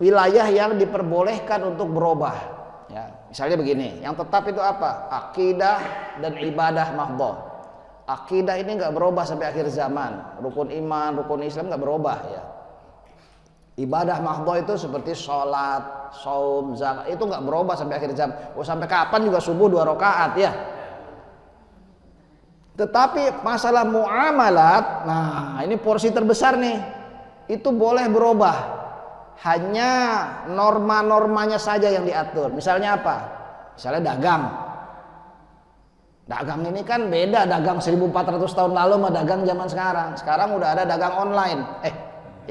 wilayah yang diperbolehkan untuk berubah. Ya, misalnya begini, yang tetap itu apa? Akidah dan ibadah mahdhah. Akidah ini nggak berubah sampai akhir zaman. Rukun iman, rukun Islam nggak berubah ya. Ibadah mahdhah itu seperti sholat, saum, zakat, itu nggak berubah sampai akhir zaman. Oh, sampai kapan juga subuh 2 rakaat ya. Tetapi masalah muamalat, nah ini porsi terbesar nih, itu boleh berubah. Hanya norma-normanya saja yang diatur. Misalnya apa? Misalnya dagang. Dagang ini kan beda dagang 1400 tahun lalu sama dagang zaman sekarang. Sekarang udah ada dagang online.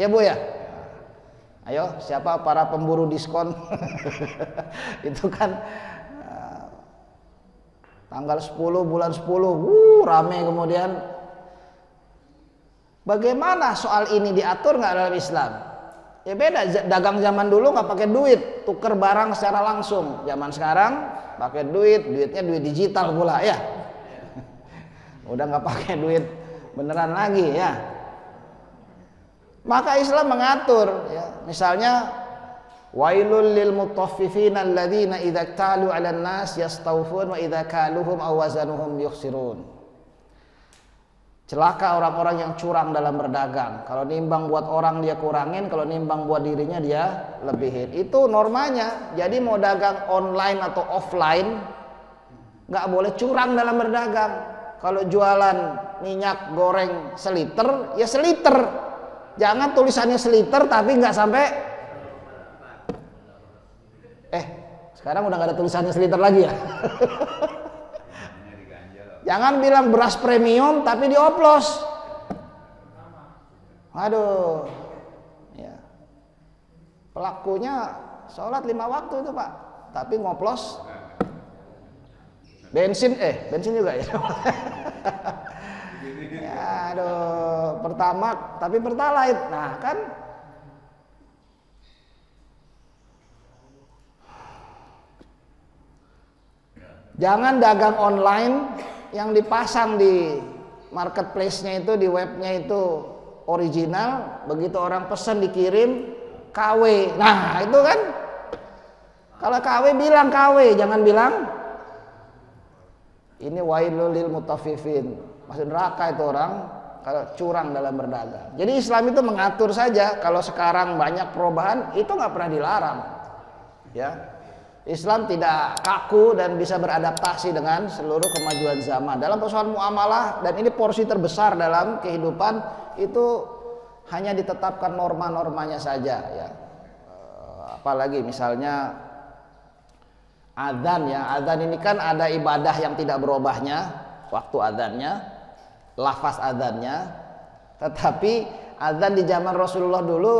Ya Bu ya? Ayo, siapa para pemburu diskon? Itu kan tanggal 10 bulan 10, rame kemudian. Bagaimana soal ini diatur nggak dalam Islam? Ya beda, dagang zaman dulu nggak pakai duit, tuker barang secara langsung. Zaman sekarang pakai duit, duitnya duit digital pula ya. Udah nggak pakai duit beneran lagi ya. Maka Islam mengatur ya. Misalnya wailul lil mutaffifina alladzina idza talu 'alan nas yastawfun wa idza kaluhum aw wazanuhum yukhsirun. Celaka orang-orang yang curang dalam berdagang. Kalau nimbang buat orang dia kurangin, kalau nimbang buat dirinya dia lebihin. Itu normanya. Jadi mau dagang online atau offline nggak boleh curang dalam berdagang. Kalau jualan minyak goreng seliter, ya seliter. Jangan tulisannya seliter tapi nggak sampai. Sekarang udah nggak ada tulisannya seliter lagi ya. Jangan bilang beras premium tapi dioplos. Aduh, ya. Pelakunya sholat 5 waktu itu Pak, tapi ngoplos bensin juga ya. Ya, aduh, pertama tapi pertalite. Nah kan jangan dagang online yang dipasang di marketplace-nya itu, di webnya itu original, begitu orang pesan dikirim KW. Nah itu kan, kalau KW bilang KW, jangan bilang ini wailul lil mutaffifin, masuk neraka itu orang kalau curang dalam berdagang. Jadi Islam itu mengatur saja. Kalau sekarang banyak perubahan, itu nggak pernah dilarang. Ya, Islam tidak kaku dan bisa beradaptasi dengan seluruh kemajuan zaman. Dalam persoalan muamalah, dan ini porsi terbesar dalam kehidupan, itu hanya ditetapkan norma-normanya saja. Ya, apalagi misalnya adzan, ya, adzan ini kan ada ibadah yang tidak berubahnya, waktu adzannya, lafaz adzannya. Tetapi adzan di zaman Rasulullah dulu,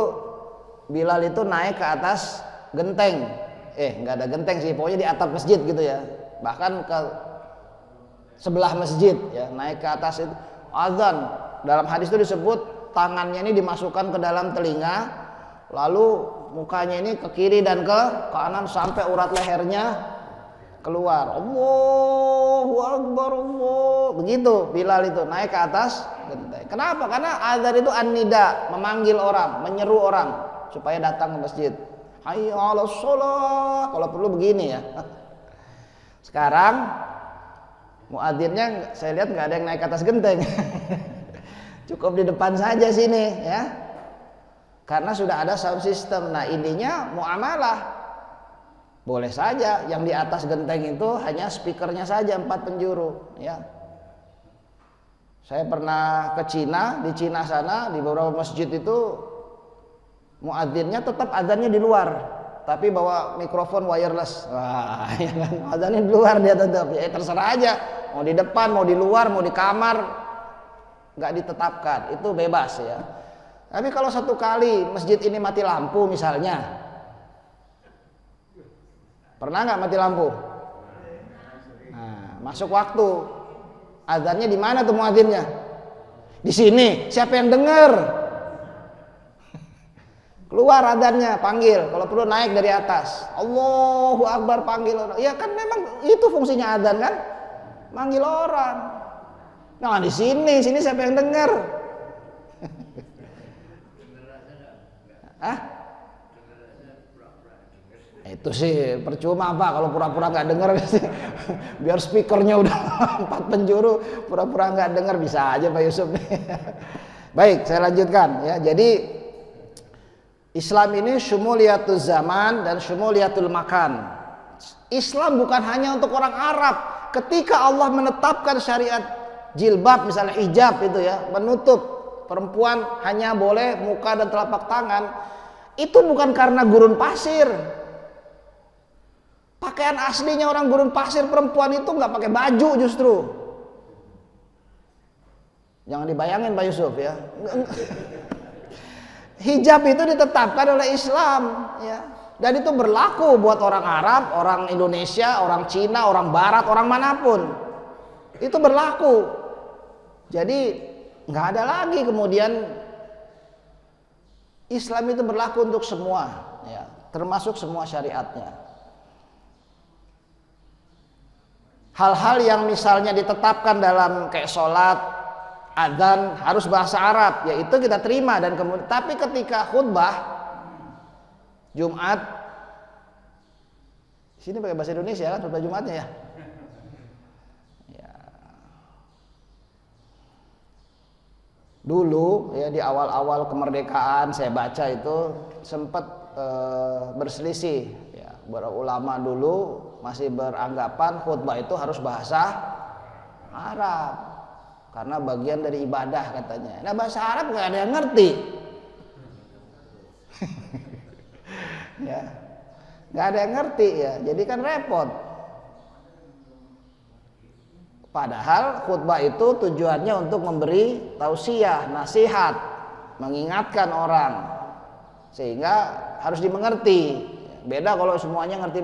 Bilal itu naik ke atas genteng, nggak ada genteng sih, pokoknya di atap masjid gitu ya, bahkan ke sebelah masjid ya, naik ke atas itu adzan. Dalam hadis itu disebut tangannya ini dimasukkan ke dalam telinga, lalu mukanya ini ke kiri dan ke kanan sampai urat lehernya keluar. Allahu Akbar, Allah. Begitu Bilal itu naik ke atas genteng. Kenapa? Karena azan itu an-nida, memanggil orang, menyeru orang supaya datang ke masjid. Hayya 'alas shalah. Kalau perlu begini ya. Sekarang muadzinnya saya lihat nggak ada yang naik ke atas genteng. Cukup di depan saja sini ya. Karena sudah ada sound system. Nah, ininya muamalah. Boleh saja yang di atas genteng itu hanya speakernya saja 4 penjuru ya. Saya pernah ke Cina, di Cina sana di beberapa masjid itu muadzinnya tetap adzannya di luar, tapi bawa mikrofon wireless. Wah, ya kan, adzannya di luar dia tetap. Ya terserah aja, mau di depan, mau di luar, mau di kamar, nggak ditetapkan, itu bebas ya. Tapi kalau satu kali masjid ini mati lampu misalnya, pernah nggak mati lampu? Nah, masuk waktu, adzannya di mana tuh muadzinnya? Di sini. Siapa yang dengar? Keluar adzannya, panggil. Kalau perlu naik dari atas. Allahu Akbar, panggil orang. Ya kan memang itu fungsinya adzan kan? Manggil orang. Nah di sini siapa yang dengar? Hah? Itu sih percuma Pak kalau pura-pura nggak dengar. Biar speakernya udah 4 penjuru, pura-pura nggak dengar, bisa aja Pak Yusuf. Baik, saya lanjutkan ya. Jadi Islam ini syumuliyatul zaman dan syumuliyatul makan. Islam bukan hanya untuk orang Arab. Ketika Allah menetapkan syariat jilbab, misalnya hijab itu ya, menutup perempuan hanya boleh muka dan telapak tangan, itu bukan karena gurun pasir. Pakaian aslinya orang gurun pasir perempuan itu nggak pakai baju justru. Jangan dibayangin Pak Yusuf ya. Hijab itu ditetapkan oleh Islam ya. Dan itu berlaku buat orang Arab, orang Indonesia, orang Cina, orang Barat, orang manapun. Itu berlaku. Jadi nggak ada lagi kemudian Islam itu berlaku untuk semua ya, termasuk semua syariatnya. Hal-hal yang misalnya ditetapkan dalam kayak sholat, adzan harus bahasa Arab, ya itu kita terima dan kemudian. Tapi ketika khutbah Jumat, sini pakai bahasa Indonesia kan khutbah Jumatnya ya. Dulu ya di awal-awal kemerdekaan saya baca itu sempat berselisih ya, beberapa ulama dulu masih beranggapan khutbah itu harus bahasa Arab karena bagian dari ibadah katanya. Nah bahasa Arab nggak ada yang ngerti. Ya, nggak ada yang ngerti ya, jadi kan repot. Padahal khutbah itu tujuannya untuk memberi tausiah, nasihat, mengingatkan orang sehingga harus dimengerti. Beda kalau semuanya ngerti.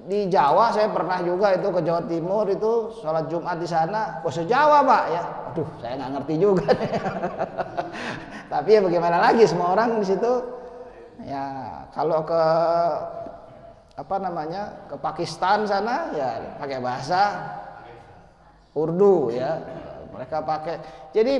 Di Jawa saya pernah juga itu ke Jawa Timur itu sholat Jumat di sana bahasa Jawa Pak ya. Aduh saya nggak ngerti juga. Tapi ya bagaimana lagi, semua orang di situ ya. Kalau ke ke Pakistan sana ya pakai bahasa Urdu ya, Mereka pakai, jadi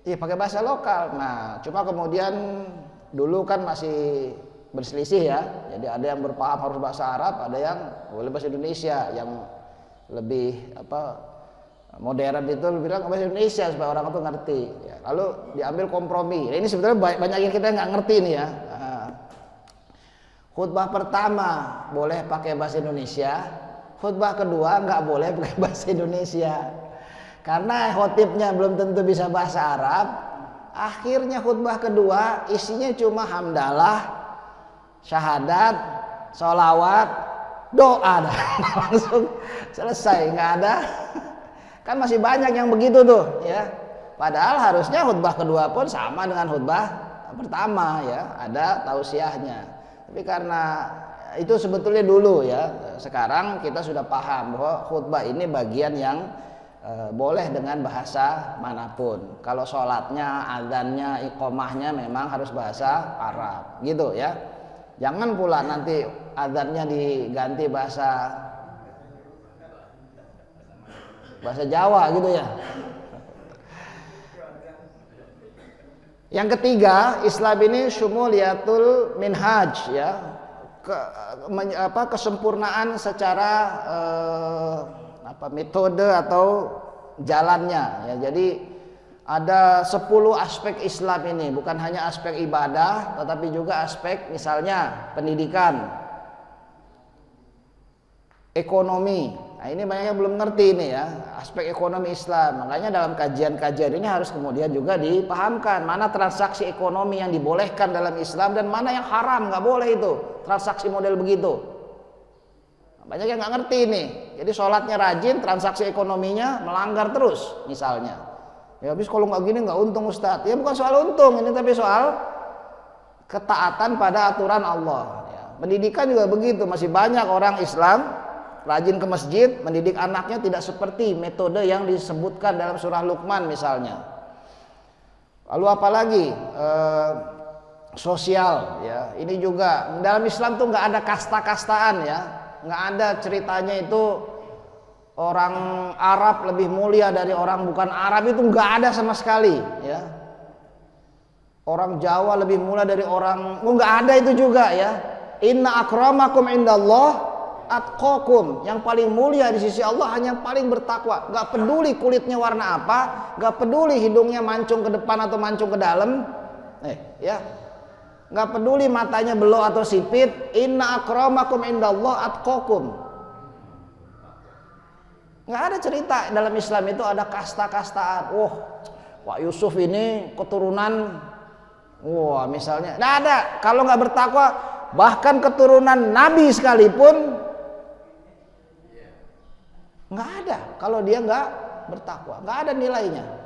ya pakai bahasa lokal. Nah, cuma kemudian dulu kan masih berselisih ya. Jadi ada yang berpaham harus bahasa Arab, ada yang boleh bahasa Indonesia. Yang lebih modern itu bilang bahasa Indonesia supaya orang itu ngerti. Ya, lalu diambil kompromi. Nah, ini sebetulnya banyak yang kita nggak ngerti nih ya. Nah, khutbah pertama boleh pakai bahasa Indonesia, khutbah kedua nggak boleh pakai bahasa Indonesia. Karena khotibnya belum tentu bisa bahasa Arab, akhirnya khutbah kedua isinya cuma hamdalah, syahadat, sholawat, doa, langsung selesai, nggak ada. Kan masih banyak yang begitu tuh, ya. Padahal harusnya khutbah kedua pun sama dengan khutbah pertama, ya, ada tausiahnya. Tapi karena itu sebetulnya dulu ya, sekarang kita sudah paham bahwa khutbah ini bagian yang boleh dengan bahasa manapun. Kalau sholatnya, azannya, iqomahnya memang harus bahasa Arab, gitu ya. Jangan pula nanti azannya diganti bahasa Jawa gitu ya. Yang ketiga, Islam ini syumuliyatul minhaj ya. Kesempurnaan secara metode atau jalannya ya. Jadi ada 10 aspek Islam ini, bukan hanya aspek ibadah tetapi juga aspek misalnya pendidikan, ekonomi. Nah, ini banyak yang belum ngerti ini ya, aspek ekonomi Islam. Makanya dalam kajian-kajian ini harus kemudian juga dipahamkan mana transaksi ekonomi yang dibolehkan dalam Islam dan mana yang haram, nggak boleh itu transaksi model begitu. Banyak yang nggak ngerti ini. Jadi sholatnya rajin, transaksi ekonominya melanggar terus misalnya. Ya habis kalau nggak gini nggak untung Ustadz. Ya bukan soal untung ini, tapi soal ketaatan pada aturan Allah. Ya, pendidikan juga begitu. Masih banyak orang Islam rajin ke masjid, mendidik anaknya tidak seperti metode yang disebutkan dalam surah Luqman misalnya. Lalu apalagi sosial ya. Ini juga dalam Islam tuh nggak ada kasta-kastaan ya. Nggak ada ceritanya itu orang Arab lebih mulia dari orang bukan Arab, itu nggak ada sama sekali ya. Orang Jawa lebih mulia dari orang, nggak ada itu juga ya. Inna akramakum indallah atqakum, yang paling mulia di sisi Allah hanya yang paling bertakwa. Nggak peduli kulitnya warna apa, nggak peduli hidungnya mancung ke depan atau mancung ke dalam, ya. Nggak peduli matanya belok atau sipit. Inna akramakum indallah atqakum. Nggak ada cerita dalam Islam itu ada kasta-kastaan. Wah, Pak Yusuf ini keturunan, wah misalnya, nggak ada. Kalau nggak bertakwa, bahkan keturunan Nabi sekalipun nggak ada. Kalau dia nggak bertakwa, nggak ada nilainya.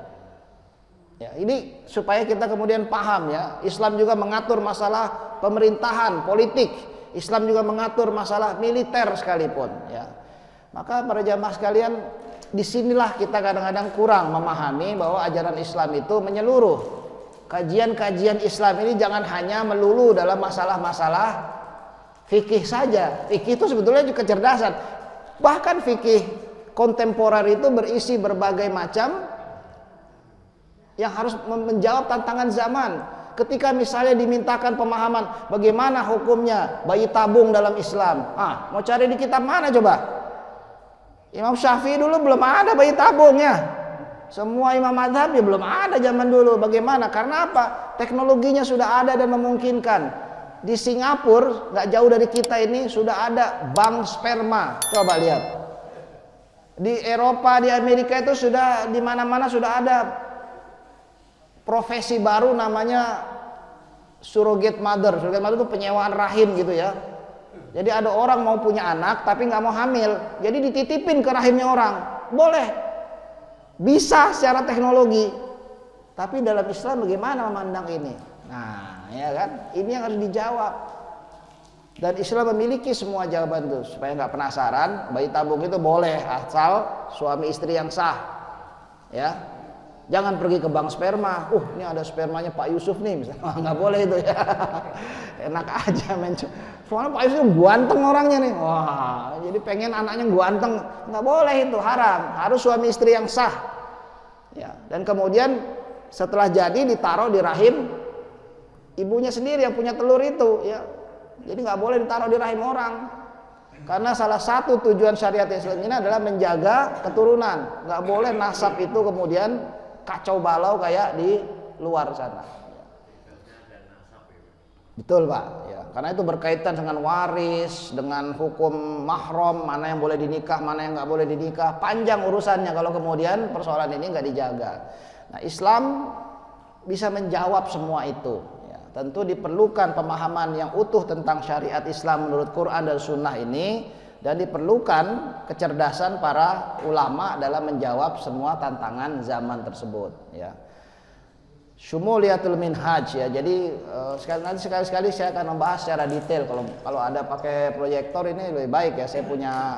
Ya, ini supaya kita kemudian paham ya. Islam juga mengatur masalah pemerintahan, politik. Islam juga mengatur masalah militer sekalipun. Ya. Maka para jamaah sekalian, disinilah kita kadang-kadang kurang memahami bahwa ajaran Islam itu menyeluruh. Kajian-kajian Islam ini jangan hanya melulu dalam masalah-masalah fikih saja. Fikih itu sebetulnya juga kecerdasan. Bahkan fikih kontemporer itu berisi berbagai macam yang harus menjawab tantangan zaman. Ketika misalnya dimintakan pemahaman bagaimana hukumnya bayi tabung dalam Islam, mau cari di kitab mana coba? Imam Syafi'i dulu belum ada bayi tabungnya. Semua imam mazhab ya belum ada zaman dulu. Bagaimana? Karena apa? Teknologinya sudah ada dan memungkinkan. Di Singapura, nggak jauh dari kita ini, sudah ada bank sperma. Coba lihat. Di Eropa, di Amerika itu sudah di mana-mana sudah ada profesi baru namanya surrogate mother. Surrogate mother itu penyewaan rahim gitu ya. Jadi ada orang mau punya anak tapi nggak mau hamil, jadi dititipin ke rahimnya orang. Boleh, bisa secara teknologi. Tapi dalam Islam bagaimana memandang ini? Nah, ya kan, ini yang harus dijawab. Dan Islam memiliki semua jawaban itu. Supaya nggak penasaran, bayi tabung itu boleh asal suami istri yang sah. Ya. Jangan pergi ke bank sperma. Ini ada spermanya Pak Yusuf nih misalnya. Nggak boleh itu ya. Enak aja men. Soalnya Pak Yusuf ganteng orangnya nih. Wah, jadi pengen anaknya ganteng. Nggak boleh itu, haram. Harus suami istri yang sah. Ya, dan kemudian setelah jadi ditaruh di rahim ibunya sendiri yang punya telur itu, ya. Jadi nggak boleh ditaruh di rahim orang. Karena salah satu tujuan syariat Islam ini adalah menjaga keturunan. Nggak boleh nasab itu kemudian kacau balau kayak di luar sana. Betul Pak, ya, karena itu berkaitan dengan waris, dengan hukum mahram, mana yang boleh dinikah, mana yang nggak boleh dinikah, panjang urusannya kalau kemudian persoalan ini nggak dijaga. Nah, Islam bisa menjawab semua itu. Ya, tentu diperlukan pemahaman yang utuh tentang syariat Islam menurut Quran dan Sunnah ini, dan diperlukan kecerdasan para ulama dalam menjawab semua tantangan zaman tersebut. Ya. Syumuliyatul minhaj, ya. Jadi sekali-sekali saya akan membahas secara detail. Kalau ada pakai proyektor ini lebih baik ya. Saya punya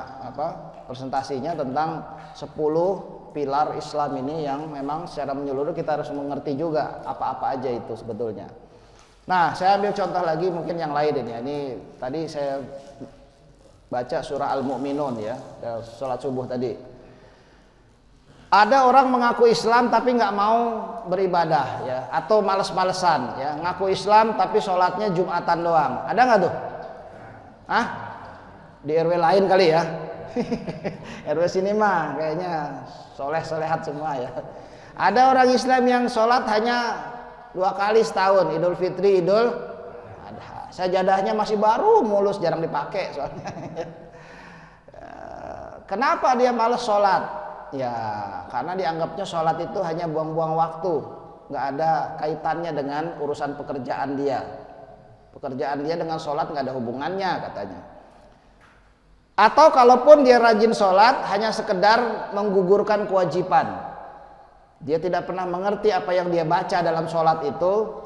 presentasinya tentang 10 pilar Islam ini yang memang secara menyeluruh kita harus mengerti juga apa-apa aja itu sebetulnya. Nah, saya ambil contoh lagi mungkin yang lain ini. Ini tadi saya baca surah Al-Mu'minun ya, sholat subuh tadi. Ada orang mengaku Islam tapi nggak mau beribadah ya, atau males-malesan ya, ngaku Islam tapi sholatnya Jumatan doang. Ada nggak tuh? Hah? Di RW lain kali ya? RW sini mah kayaknya soleh-solehat semua ya. Ada orang Islam yang sholat hanya 2 kali setahun, Idul Fitri, Idul Adha. Sajadahnya masih baru, mulus, jarang dipakai soalnya. Kenapa dia males sholat? Ya, karena dianggapnya sholat itu hanya buang-buang waktu, nggak ada kaitannya dengan urusan pekerjaan dia. Pekerjaan dia dengan sholat nggak ada hubungannya katanya. Atau kalaupun dia rajin sholat, hanya sekedar menggugurkan kewajiban. Dia tidak pernah mengerti apa yang dia baca dalam sholat itu.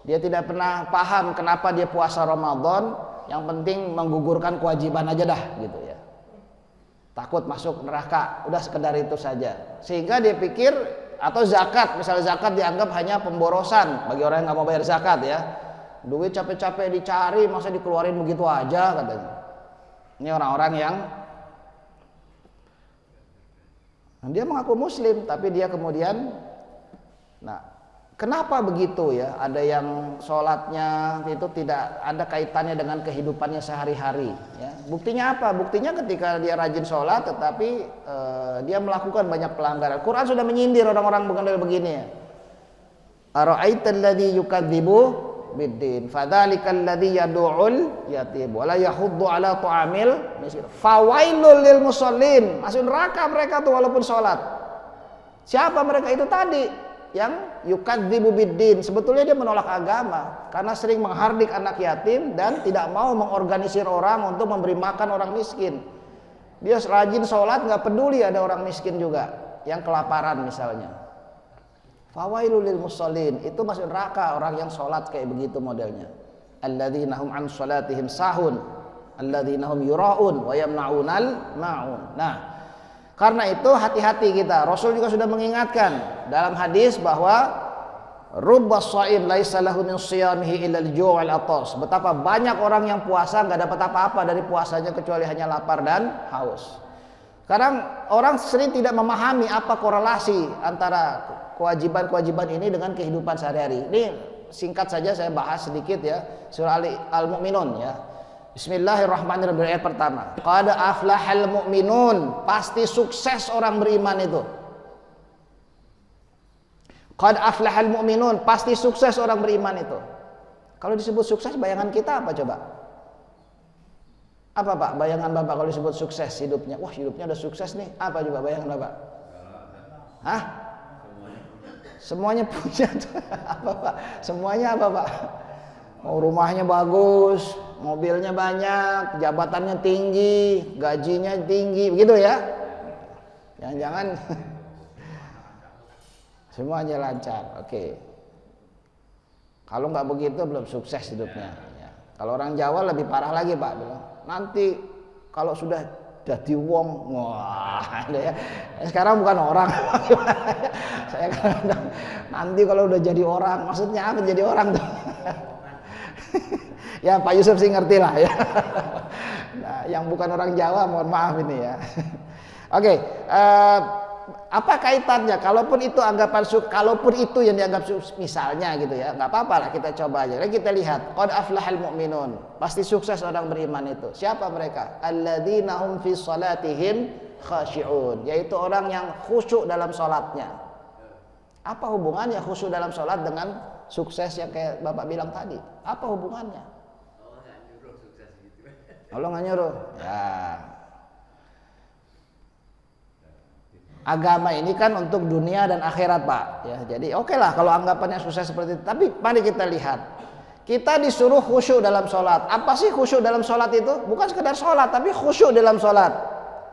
Dia tidak pernah paham kenapa dia puasa Ramadan. Yang penting menggugurkan kewajiban aja dah gitu ya. Takut masuk neraka, udah sekedar itu saja. Sehingga dia pikir, atau zakat, misalnya zakat dianggap hanya pemborosan bagi orang yang nggak mau bayar zakat ya. Duit capek-capek dicari, masa dikeluarin begitu aja katanya. Ini orang-orang yang dia mengaku Muslim, tapi dia kemudian, nah, kenapa begitu ya? Ada yang sholatnya itu tidak ada kaitannya dengan kehidupannya sehari-hari. Ya. Buktinya apa? Buktinya ketika dia rajin sholat, tetapi dia melakukan banyak pelanggaran. Quran sudah menyindir orang-orang bukan begini ya. Ara'aital ladzi yukadzibu biddin, fadzalikal ladzi yad'ul yatim wa la yahuddu ala ta'amil miskin. Fawailul lil musallin. Masuk neraka mereka tuh walaupun sholat. Siapa mereka itu tadi? Yang yukadzibu biddin, sebetulnya dia menolak agama karena sering menghardik anak yatim dan tidak mau mengorganisir orang untuk memberi makan orang miskin. Dia rajin sholat, nggak peduli ada orang miskin juga yang kelaparan misalnya. Fawailul lil musallin, itu masuk neraka orang yang sholat kayak begitu modelnya. Alladzina hum an sholatihim sahun, alladzina hum yura'un wa yamna'unal ma'un. Nah, karena itu hati-hati kita. Rasul juga sudah mengingatkan dalam hadis bahwa rubbas shaim laisa lahu min shiyamihi illa al-ju' wal atas. Betapa banyak orang yang puasa nggak dapat apa-apa dari puasanya kecuali hanya lapar dan haus. Sekarang orang sering tidak memahami apa korelasi antara kewajiban-kewajiban ini dengan kehidupan sehari-hari. Ini singkat saja saya bahas sedikit ya. Surah Al-Mu'minun ya. Bismillahirrahmanirrahim, ayat pertama. Qad aflahal mu'minun, pasti sukses orang beriman itu. Qad aflahal mu'minun, pasti sukses orang beriman itu. Kalau disebut sukses, bayangan kita apa coba? Apa Pak bayangan Bapak kalau disebut sukses hidupnya? Wah, hidupnya udah sukses nih. Apa coba bayangan Bapak? Hah? Semuanya punya. Apa Pak? Semuanya apa Pak? Oh, rumahnya bagus, mobilnya banyak, jabatannya tinggi, gajinya tinggi, begitu ya? Jangan-jangan semuanya lancar. Oke. Kalau nggak begitu belum sukses hidupnya. Ya. Kalau orang Jawa lebih parah lagi Pak, bilang nanti kalau sudah jadi wong, wah, ya. Sekarang bukan orang. Saya kadang nanti kalau udah jadi orang, maksudnya apa jadi orang tuh? Ya Pak Yusuf sih ngerti lah ya. Nah, yang bukan orang Jawa mohon maaf ini ya. Oke, apa kaitannya? Kalaupun itu anggapan kalaupun itu yang dianggap misalnya gitu ya, nggak apa-apa lah, kita coba aja. Kita lihat, qad aflahal mu'minun, pasti sukses orang beriman itu. Siapa mereka? Alladzina hum fi salatihim khashi'un, yaitu orang yang khusyuk dalam sholatnya. Apa hubungannya khusyuk dalam sholat dengan sukses yang kayak Bapak bilang tadi? Apa hubungannya? Allah nggak nyuruh. Ya. Agama ini kan untuk dunia dan akhirat, Pak. Ya, jadi oke lah kalau anggapannya sukses seperti itu. Tapi mari kita lihat. Kita disuruh khusyuk dalam sholat. Apa sih khusyuk dalam sholat itu? Bukan sekedar sholat, tapi khusyuk dalam sholat.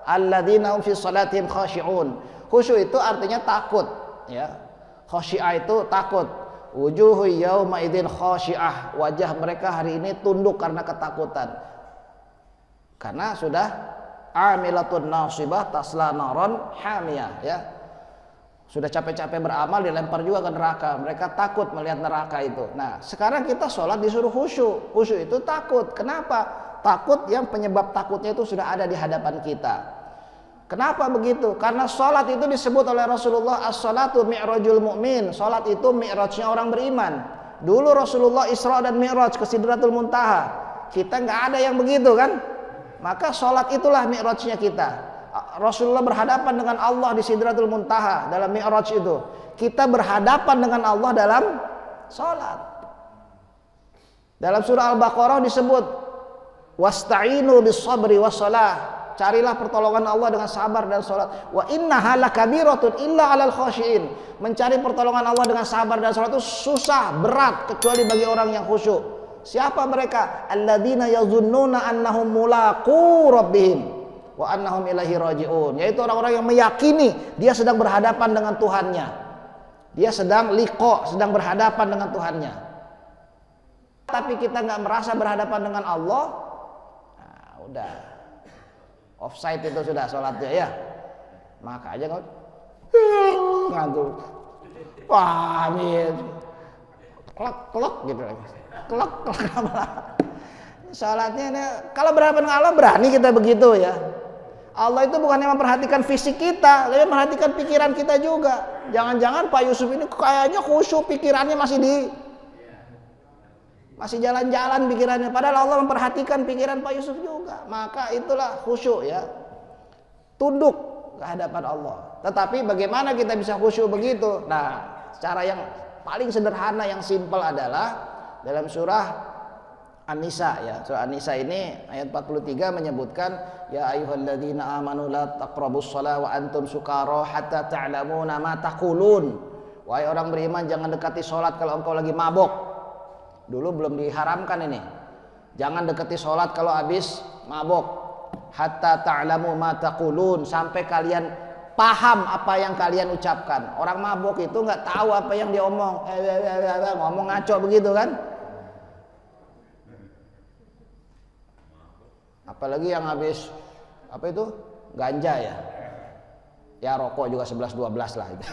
Alladzina hum fi salatihim khashi'un. Khusyuk itu artinya takut. Ya. Khashi'ah itu takut. Wujuhu yauma idzin khashi'ah. Wajah mereka hari ini tunduk karena ketakutan. Karena sudah amilatun nasibah tasla naron hamiyah, ya. Sudah capek-capek beramal dilempar juga ke neraka. Mereka takut melihat neraka itu. Nah, sekarang kita sholat disuruh khusyuk. Khusyuk itu takut. Kenapa? Takut yang penyebab takutnya itu sudah ada di hadapan kita. Kenapa begitu? Karena sholat itu disebut oleh Rasulullah as-sholatu mi'rajul mu'min. Sholat itu mi'rajnya orang beriman. Dulu Rasulullah Isra dan Mi'raj ke Sidratul Muntaha. Kita nggak ada yang begitu kan? Maka sholat itulah mi'rajnya kita. Rasulullah berhadapan dengan Allah di Sidratul Muntaha dalam mi'raj itu. Kita berhadapan dengan Allah dalam sholat. Dalam surah Al-Baqarah disebut wasta'inu bis-sabri was-shalah. Carilah pertolongan Allah dengan sabar dan sholat. Wa innaha lakabiratun illa 'alal khashiin. Mencari pertolongan Allah dengan sabar dan sholat itu susah, berat kecuali bagi orang yang khusyuk. Siapa mereka? Alladzina yazunnuna annahum mulaqu rabbihim wa annahum ilaihi raji'un. Yaitu orang-orang yang meyakini dia sedang berhadapan dengan Tuhannya. Dia sedang liqa, sedang berhadapan dengan Tuhannya. Tapi kita nggak merasa berhadapan dengan Allah. Nah, udah. Offside itu sudah sholatnya ya. Maka aja kau ngantuk. Wah, amin. Klek gitu lagi. Kelak salatnya ini, kalau berhadapan dengan Allah berani kita begitu ya. Allah itu bukannya memperhatikan fisik kita, tapi memperhatikan pikiran kita juga. Jangan-jangan Pak Yusuf ini kayaknya khusyuk, pikirannya masih jalan-jalan pikirannya, padahal Allah memperhatikan pikiran Pak Yusuf juga. Maka itulah khusyuk ya. Tunduk ke hadapan Allah. Tetapi bagaimana kita bisa khusyuk begitu? Nah, cara yang paling sederhana yang simpel adalah dalam surah An-Nisa ya. Surah An-Nisa ini ayat 43 menyebutkan ya ayyuhalladzina amanu la taqrabus shalah wa antum sukara hatta ta'lamuna ma taqulun. Wahai orang beriman, jangan dekati salat kalau engkau lagi mabok. Dulu belum diharamkan ini. Jangan dekati salat kalau habis mabok. Hatta ta'lamu ma taqulun, sampai kalian paham apa yang kalian ucapkan. Orang mabok itu nggak tahu apa yang dia omong. Ngomong ngaco begitu kan? Apalagi yang habis apa itu? Ganja ya. Ya rokok juga 11-12 lah itu.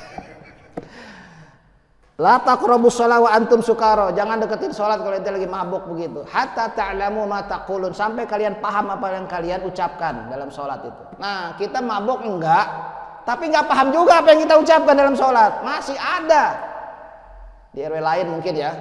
La taqrabus shalah wa antum sukara. Jangan deketin salat kalau ente lagi mabuk begitu. Hatta ta'lamu ma taqulun, sampai kalian paham apa yang kalian ucapkan dalam salat itu. Nah, kita mabuk enggak, tapi enggak paham juga apa yang kita ucapkan dalam salat. Masih ada di RW lain mungkin ya,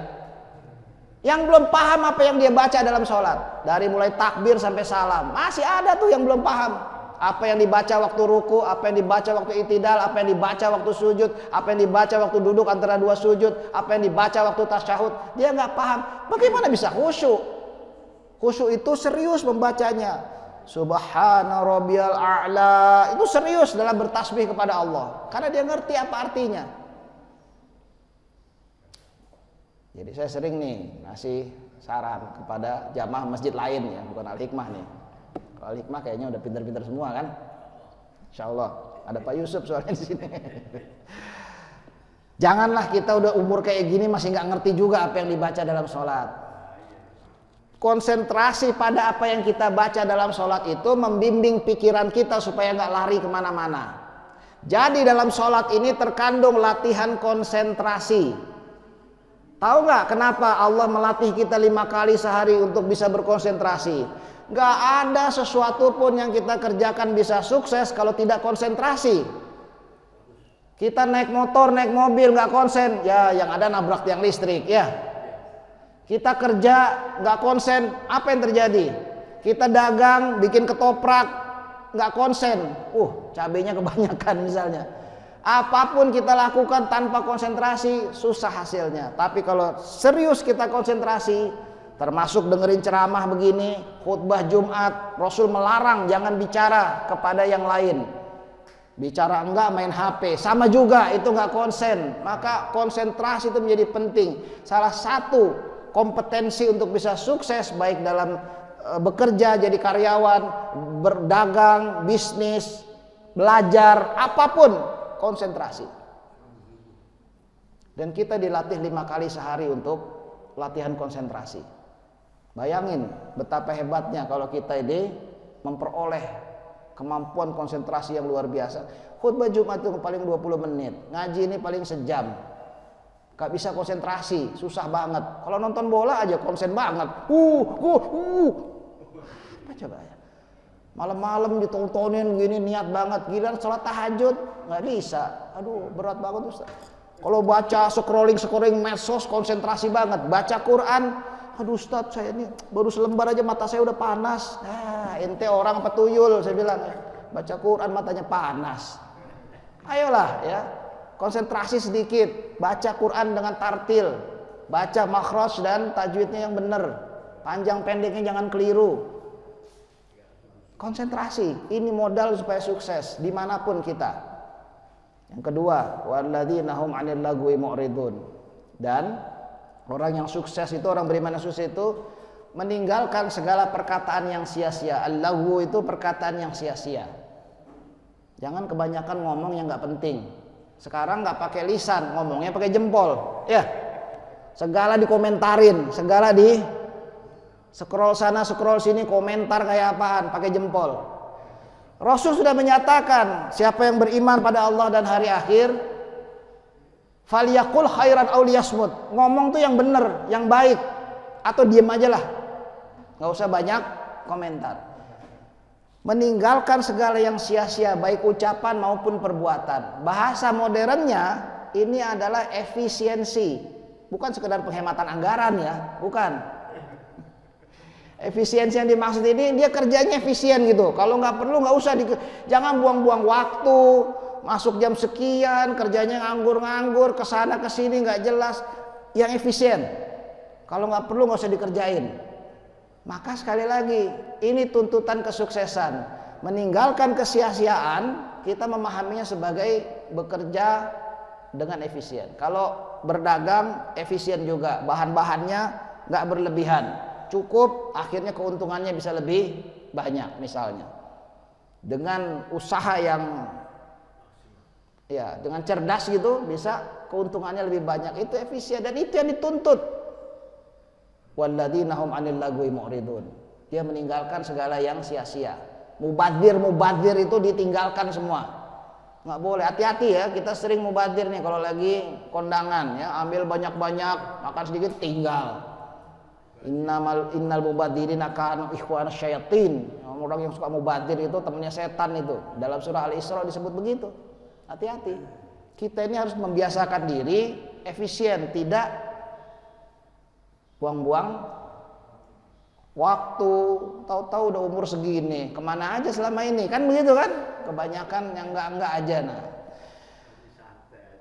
yang belum paham apa yang dia baca dalam sholat. Dari mulai takbir sampai salam. Masih ada tuh yang belum paham. Apa yang dibaca waktu ruku, apa yang dibaca waktu i'tidal, apa yang dibaca waktu sujud, apa yang dibaca waktu duduk antara dua sujud, apa yang dibaca waktu tasyahud. Dia nggak paham. Bagaimana bisa khusyuk? Khusyuk itu serius membacanya. Subhana rabbiyal a'la. Itu serius dalam bertasbih kepada Allah. Karena dia ngerti apa artinya. Jadi saya sering nih ngasih saran kepada jamaah masjid lain ya, bukan Al-Hikmah nih. Kalau Al-Hikmah kayaknya udah pintar-pintar semua kan? Insya Allah ada Pak Yusuf soalnya di sini. Janganlah kita udah umur kayak gini masih nggak ngerti juga apa yang dibaca dalam sholat. Konsentrasi pada apa yang kita baca dalam sholat itu membimbing pikiran kita supaya nggak lari kemana-mana. Jadi dalam sholat ini terkandung latihan konsentrasi. Tahu nggak kenapa Allah melatih kita 5 kali sehari untuk bisa berkonsentrasi? Nggak ada sesuatu pun yang kita kerjakan bisa sukses kalau tidak konsentrasi. Kita naik motor, naik mobil nggak konsen, ya yang ada nabrak tiang listrik ya. Kita kerja nggak konsen, apa yang terjadi? Kita dagang, bikin ketoprak, nggak konsen, cabenya kebanyakan misalnya. Apapun kita lakukan tanpa konsentrasi, susah hasilnya. Tapi kalau serius kita konsentrasi, termasuk dengerin ceramah begini, khutbah Jumat, Rasul melarang jangan bicara kepada yang lain. Bicara enggak, main HP, sama juga itu enggak konsen. Maka konsentrasi itu menjadi penting. Salah satu kompetensi untuk bisa sukses baik dalam bekerja jadi karyawan, berdagang, bisnis, belajar, apapun, konsentrasi. Dan kita dilatih 5 kali sehari untuk latihan konsentrasi. Bayangin betapa hebatnya kalau kita ini memperoleh kemampuan konsentrasi yang luar biasa. Khutbah Jumat itu paling 20 menit, ngaji ini paling sejam. Gak bisa konsentrasi, susah banget. Kalau nonton bola aja konsen banget. Apa coba ya? Malam-malam ditontonin gini niat banget, giliran sholat tahajud nggak bisa. Aduh, berat banget Ustaz. Kalau baca scrolling medsos konsentrasi banget. Baca Quran, aduh Ustaz, saya ini baru selembar aja mata saya udah panas. Ente orang apa tuyul, saya bilang ya. Baca Quran matanya panas. Ayolah ya, konsentrasi sedikit. Baca Quran dengan tartil, baca makhraj dan tajwidnya yang benar. Panjang pendeknya jangan keliru. Konsentrasi, ini modal supaya sukses dimanapun kita. Yang kedua, walladzina hum 'anil lagwi mu'ridun. Dan orang yang sukses itu, orang beriman yang sukses itu meninggalkan segala perkataan yang sia-sia. Al-lagwu itu perkataan yang sia-sia. Jangan kebanyakan ngomong yang nggak penting. Sekarang nggak pakai lisan, ngomongnya pakai jempol. Ya, segala dikomentarin, segala di scroll sana, scroll sini, komentar kayak apaan, pakai jempol. Rasul sudah menyatakan, siapa yang beriman pada Allah dan hari akhir, falyaqul khairan aw liyasmut. Ngomong tuh yang benar, yang baik, atau diem aja lah. Nggak usah banyak komentar. Meninggalkan segala yang sia-sia, baik ucapan maupun perbuatan. Bahasa modernnya ini adalah efisiensi, bukan sekedar penghematan anggaran ya, bukan. Efisiensi yang dimaksud ini dia kerjanya efisien gitu. Kalau nggak perlu nggak usah, jangan buang-buang waktu. Masuk jam sekian, kerjanya nganggur-nganggur, kesana kesini nggak jelas. Yang efisien. Kalau nggak perlu nggak usah dikerjain. Maka sekali lagi ini tuntutan kesuksesan. Meninggalkan kesia-siaan, kita memahaminya sebagai bekerja dengan efisien. Kalau berdagang efisien juga, bahan-bahannya nggak berlebihan. Cukup, akhirnya keuntungannya bisa lebih banyak misalnya. Dengan usaha yang ya dengan cerdas gitu bisa keuntungannya lebih banyak. Itu efisien dan itu yang dituntut. Walladzina hum 'anil lagwi mu'ridun. Dia meninggalkan segala yang sia-sia. Mubadzir itu ditinggalkan semua. Nggak boleh, hati-hati ya, kita sering mubadzir nih kalau lagi kondangan ya, ambil banyak-banyak, makan sedikit tinggal. Innal mubadzirina kanu ikhwanas syayatin. Orang yang suka mubadzir itu temannya setan itu. Dalam surah Al-Isra disebut begitu. Hati-hati. Kita ini harus membiasakan diri efisien, tidak buang-buang waktu. Tahu-tahu udah umur segini, kemana aja selama ini, kan begitu kan? Kebanyakan yang enggak aja. Nah,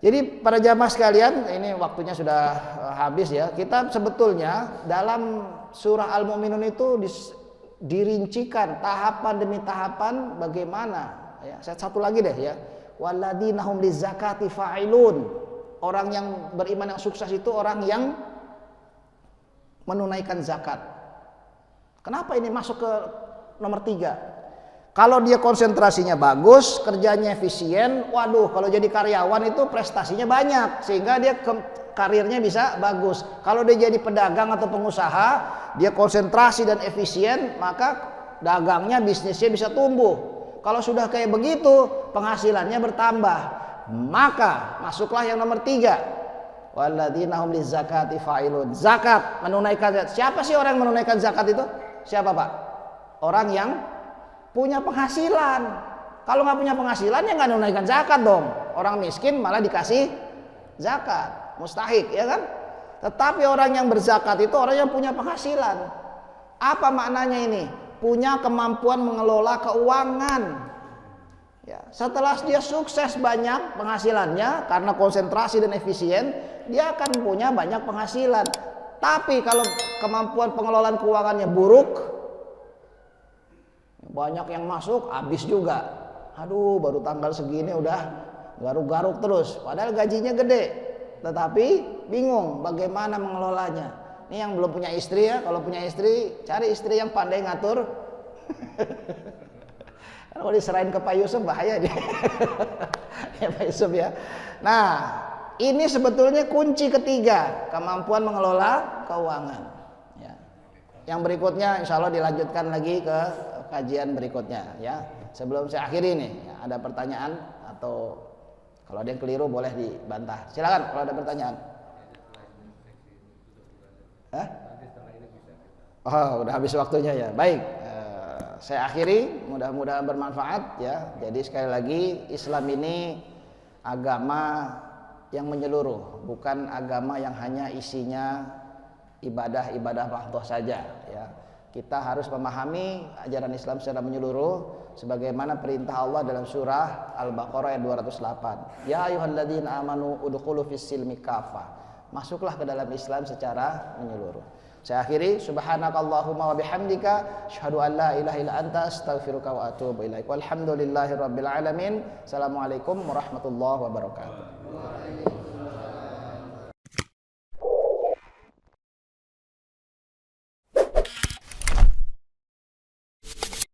jadi para jamaah sekalian, ini waktunya sudah habis ya. Kita sebetulnya dalam surah Al-Mu'minun itu dirincikan tahapan demi tahapan bagaimana. Ya, satu lagi deh ya. Walladzina hum lizakati fa'ilun. Orang yang beriman yang sukses itu orang yang menunaikan zakat. Kenapa ini masuk ke nomor 3? Kalau dia konsentrasinya bagus, kerjanya efisien, waduh, kalau jadi karyawan itu prestasinya banyak, sehingga dia karirnya bisa bagus. Kalau dia jadi pedagang atau pengusaha, dia konsentrasi dan efisien, maka dagangnya, bisnisnya bisa tumbuh. Kalau sudah kayak begitu, penghasilannya bertambah. Maka masuklah yang nomor 3. Walladzina hum lizakati fa'ilun. Zakat, menunaikan zakat. Siapa sih orang yang menunaikan zakat itu? Siapa Pak? Orang yang punya penghasilan. Kalau nggak punya penghasilan ya nggak menunaikan zakat dong. Orang miskin malah dikasih zakat, mustahik, ya kan? Tetapi orang yang berzakat itu orang yang punya penghasilan. Apa maknanya ini? Punya kemampuan mengelola keuangan. Ya, setelah dia sukses banyak penghasilannya karena konsentrasi dan efisien, dia akan punya banyak penghasilan. Tapi kalau kemampuan pengelolaan keuangannya buruk, banyak yang masuk, habis juga. Aduh, baru tanggal segini udah garuk-garuk terus. Padahal gajinya gede, tetapi bingung bagaimana mengelolanya. Ini yang belum punya istri ya. Kalau punya istri, cari istri yang pandai ngatur. Kalau diserahin ke Pak Yusuf bahaya dia. Ya Pak Yusuf ya. Nah, ini sebetulnya kunci ketiga, kemampuan mengelola keuangan. Ya. Yang berikutnya insya Allah dilanjutkan lagi ke kajian berikutnya. Ya. Sebelum saya akhiri nih, ya, ada pertanyaan atau kalau ada yang keliru boleh dibantah. Silakan kalau ada pertanyaan. Hah? Oh, udah habis waktunya ya. Baik. Saya akhiri, mudah-mudahan bermanfaat ya. Jadi sekali lagi Islam ini agama yang menyeluruh, bukan agama yang hanya isinya ibadah-ibadah mahdoh saja ya. Kita harus memahami ajaran Islam secara menyeluruh sebagaimana perintah Allah dalam surah Al-Baqarah ayat 208. Ya ayyuhalladzina amanu udkhulu fis-silmi kafah. Masuklah ke dalam Islam secara menyeluruh. Saya akhiri, subhanakallahumma wa bihamdika asyhadu an la ilaha illa anta astaghfiruka wa atubu ilaik. Walhamdulillahirabbil alamin. Assalamualaikum warahmatullahi wabarakatuh.